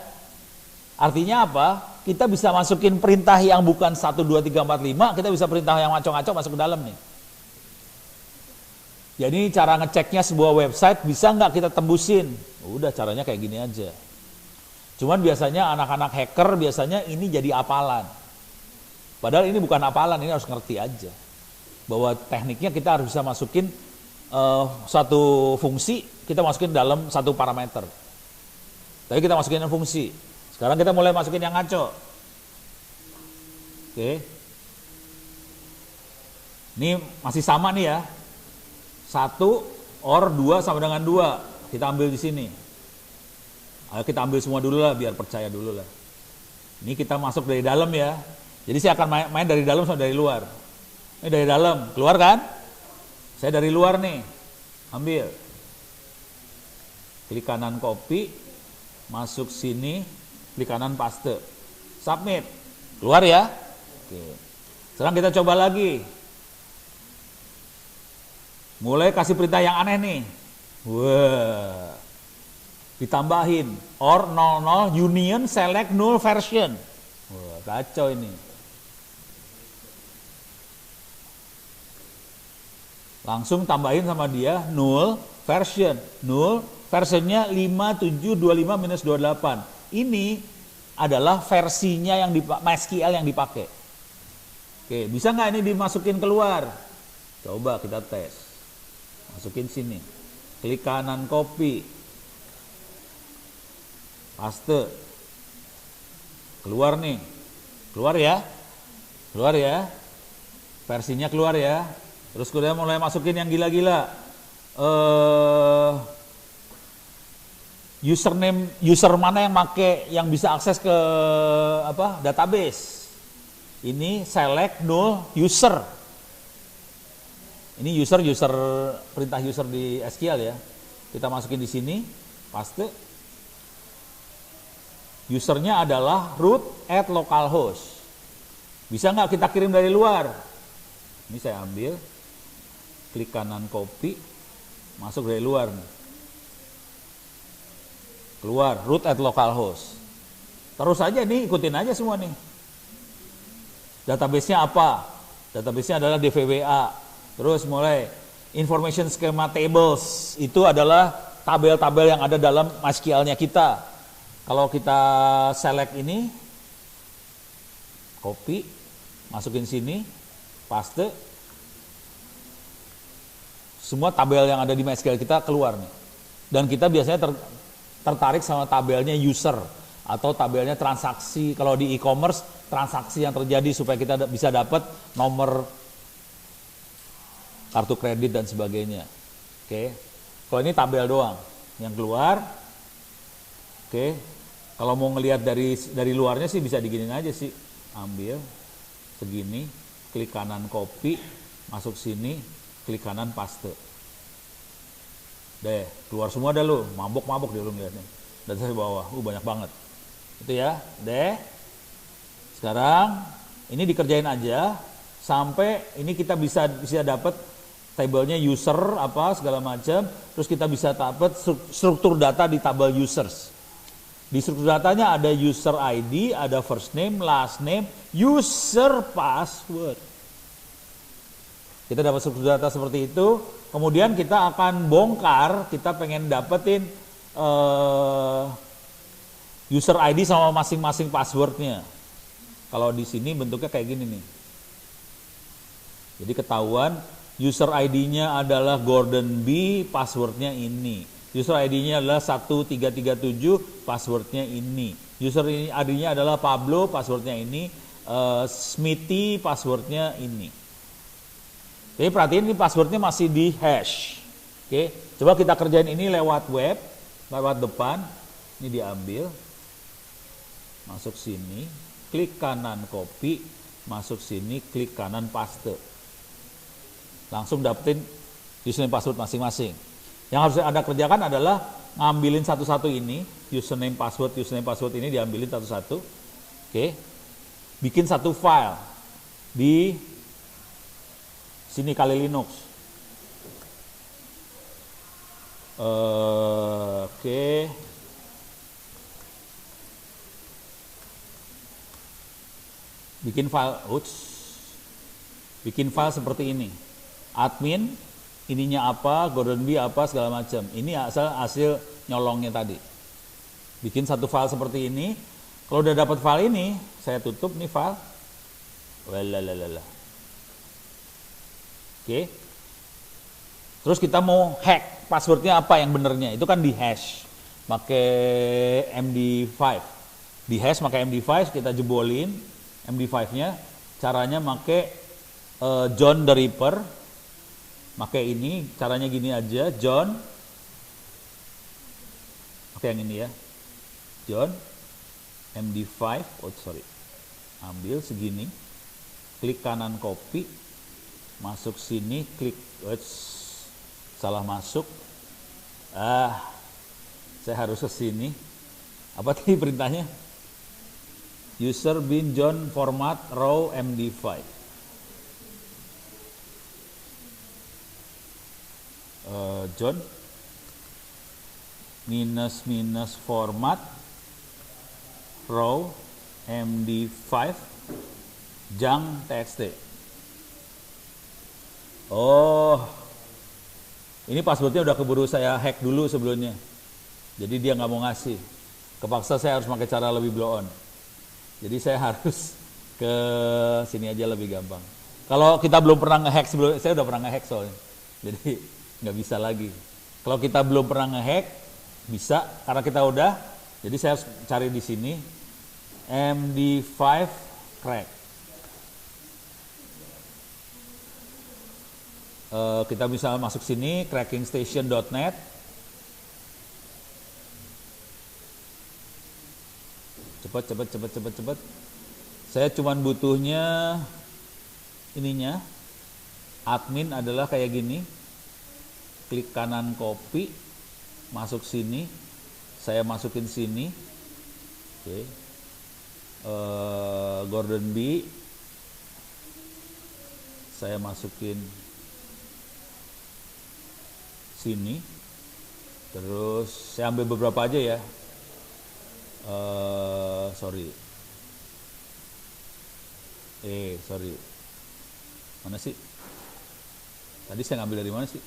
Artinya apa? Kita bisa masukin perintah yang bukan 1, 2, 3, 4, 5, kita bisa perintah yang ngaco-ngaco masuk ke dalam nih. Jadi cara ngeceknya sebuah website bisa nggak kita tembusin? Udah caranya kayak gini aja. Cuman biasanya anak-anak hacker biasanya ini jadi apalan. Padahal ini bukan apalan, ini harus ngerti aja. Bahwa tekniknya kita harus bisa masukin satu fungsi, kita masukin dalam satu parameter. Tadi kita masukin yang fungsi. Sekarang kita mulai masukin yang ngaco. Oke. Ini masih sama nih ya. 1 or 2 sama dengan 2. Kita ambil di sini. Ayo kita ambil semua dulu lah biar percaya dulu lah. Ini kita masuk dari dalam ya. Jadi saya akan main dari dalam sama dari luar. Ini dari dalam, keluar kan? Saya dari luar nih. Ambil. Klik kanan copy, masuk sini, klik kanan paste. Submit. Keluar ya. Oke. Sekarang kita coba lagi. Mulai kasih perintah yang aneh nih. Wah. Ditambahin or 00 union select null version. Wah, kacau ini. Langsung tambahin sama dia null version. Null versionnya 5725-28. Ini adalah versinya yang MySQL yang dipakai. Oke, bisa nggak ini dimasukin keluar? Coba kita tes. Masukin sini. Klik kanan copy. Paste. Keluar nih. Keluar ya. Keluar ya. Versinya keluar ya. Terus kemudian mulai masukin yang gila-gila. Username, user mana yang make, yang bisa akses ke database. Ini select null user. Ini user perintah user di SQL ya. Kita masukin di sini, paste. Usernya adalah root at localhost. Bisa nggak kita kirim dari luar? Ini saya ambil, klik kanan copy, masuk dari luar nih. Keluar root at localhost. Terus aja nih, ikutin aja semua nih. Database-nya apa? Database-nya adalah DVWA. Terus mulai information schema tables, itu adalah tabel-tabel yang ada dalam MySQL-nya kita. Kalau kita select ini, copy, masukin sini, paste, semua tabel yang ada di MySQL kita keluar nih. Dan kita biasanya tertarik sama tabelnya user atau tabelnya transaksi. Kalau di e-commerce, transaksi yang terjadi supaya kita bisa dapat nomor kartu kredit dan sebagainya. Oke. Kalau ini tabel doang yang keluar. Oke. Kalau mau ngelihat dari luarnya sih bisa diginin aja sih. Ambil segini, klik kanan copy, masuk sini, klik kanan paste. Deh, keluar semua dah lu. Mabok-mabok dia lu ngeliatnya. Dan saya bawah, banyak banget. Itu ya. Deh. Sekarang ini dikerjain aja sampai ini kita bisa dapat tabelnya user apa segala macam, terus kita bisa dapat struktur data di tabel users. Di struktur datanya ada user ID, ada first name, last name, user password. Kita dapat struktur data seperti itu, kemudian kita akan bongkar, kita pengen dapetin user ID sama masing-masing passwordnya. Kalau di sini bentuknya kayak gini nih. Jadi ketahuan user ID-nya adalah Gordon B, passwordnya ini. User ID-nya adalah 1337, passwordnya ini. User ID-nya adalah Pablo, passwordnya ini. Smithy, passwordnya ini. Oke, perhatiin ini passwordnya masih di hash. Oke, coba kita kerjain ini lewat web, lewat depan. Ini diambil, masuk sini, klik kanan copy, masuk sini, klik kanan paste. Langsung dapetin username password masing-masing. Yang harus Anda kerjakan adalah ngambilin satu-satu ini, username password ini diambilin satu-satu. Oke. Bikin satu file di sini Kali Linux. Oke. Bikin file seperti ini. Admin ininya apa, Gordon B apa segala macam. Ini asal hasil nyolongnya tadi. Bikin satu file seperti ini. Kalau udah dapat file ini, saya tutup nih file. Walalala. Oke. Terus kita mau hack passwordnya apa yang benernya? Itu kan di hash, pakai MD5. Di hash pakai MD5 kita jebolin MD5-nya. Caranya pakai John the Ripper. Pakai ini, caranya gini aja, John. Pakai yang ini ya. John MD5. Ambil segini. Klik kanan copy. Masuk sini, klik salah masuk. Saya harus ke sini. Apa tadi perintahnya? User bin John format raw MD5. John minus format raw MD5 junk txt. Oh, ini passwordnya udah keburu saya hack dulu sebelumnya. Jadi dia nggak mau ngasih. Kepaksa saya harus pakai cara lebih blow on. Jadi saya harus ke sini aja lebih gampang. Kalau kita belum pernah ngehack sebelumnya, saya udah pernah ngehack soalnya. Jadi nggak bisa lagi. Kalau kita belum pernah ngehack, bisa karena kita udah. Jadi saya harus cari di sini MD5 crack. Kita bisa masuk sini crackingstation.net. Cepet. Saya cuman butuhnya ininya. Admin adalah kayak gini. Klik kanan copy, masuk sini. Saya masukin sini. Oke. Gordon B. Saya masukin sini, terus saya ambil beberapa aja ya. Sorry, mana sih? Tadi saya ngambil dari mana sih?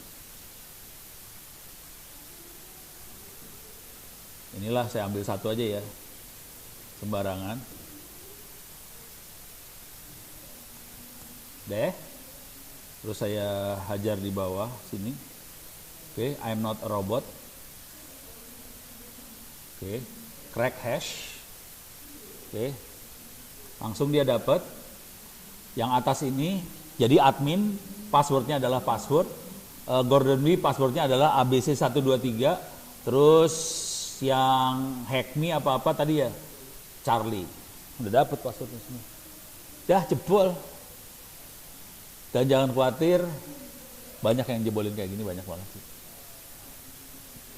Inilah saya ambil satu aja ya, sembarangan. Deh, terus saya hajar di bawah sini. Oke, I'm not a robot. Oke, crack hash. Oke, langsung dia dapat. Yang atas ini, jadi admin passwordnya adalah password. Gordon B passwordnya adalah ABC123. Terus yang hack me apa-apa tadi ya, Charlie. Udah dapat passwordnya semua. Dah jebol. Dan jangan khawatir, banyak yang jebolin kayak gini, banyak banget sih.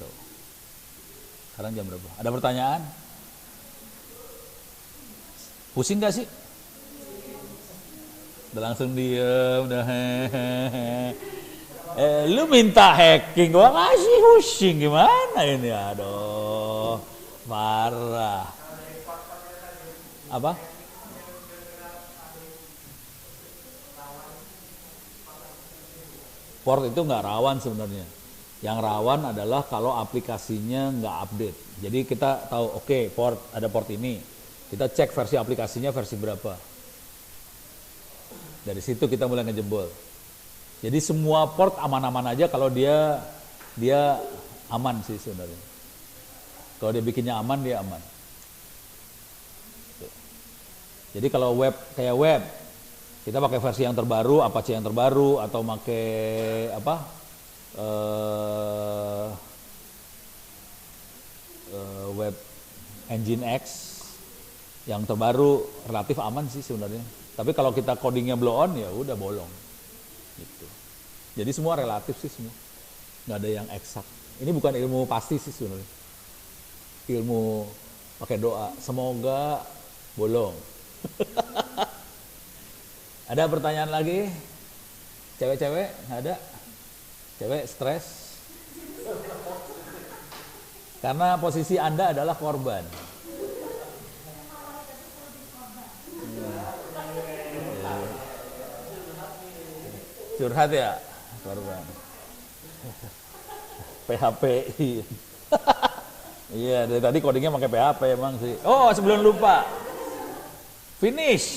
Tuh. Sekarang jam berapa? Ada pertanyaan? Pusing gak sih? Udah langsung diem, udah hehehe. Lu minta hacking, gua kasih pusing, gimana ini? Aduh, parah. Apa? Port itu nggak rawan sebenarnya. Yang rawan adalah kalau aplikasinya nggak update. Jadi kita tahu, oke, port ada port ini. Kita cek versi aplikasinya versi berapa. Dari situ kita mulai ngejebol. Jadi semua port aman-aman aja kalau dia aman sih sebenarnya. Kalau dia bikinnya aman, dia aman. Jadi kalau web kayak web, kita pakai versi yang terbaru, Apache yang terbaru, atau pakai apa? Web Engine X yang terbaru relatif aman sih sebenarnya. Tapi kalau kita codingnya blow on ya udah bolong. Gitu. Jadi semua relatif sih semua. Nggak ada yang eksak. Ini bukan ilmu pasti sih sebenarnya. Ilmu pakai doa. Semoga bolong. Ada pertanyaan lagi? Cewek-cewek? Nggak ada? Cewek stres? Karena posisi Anda adalah korban. Curhat ya? Korban. PHP. Iya, dari tadi codingnya pakai PHP emang sih. Oh, sebelum lupa. Finish.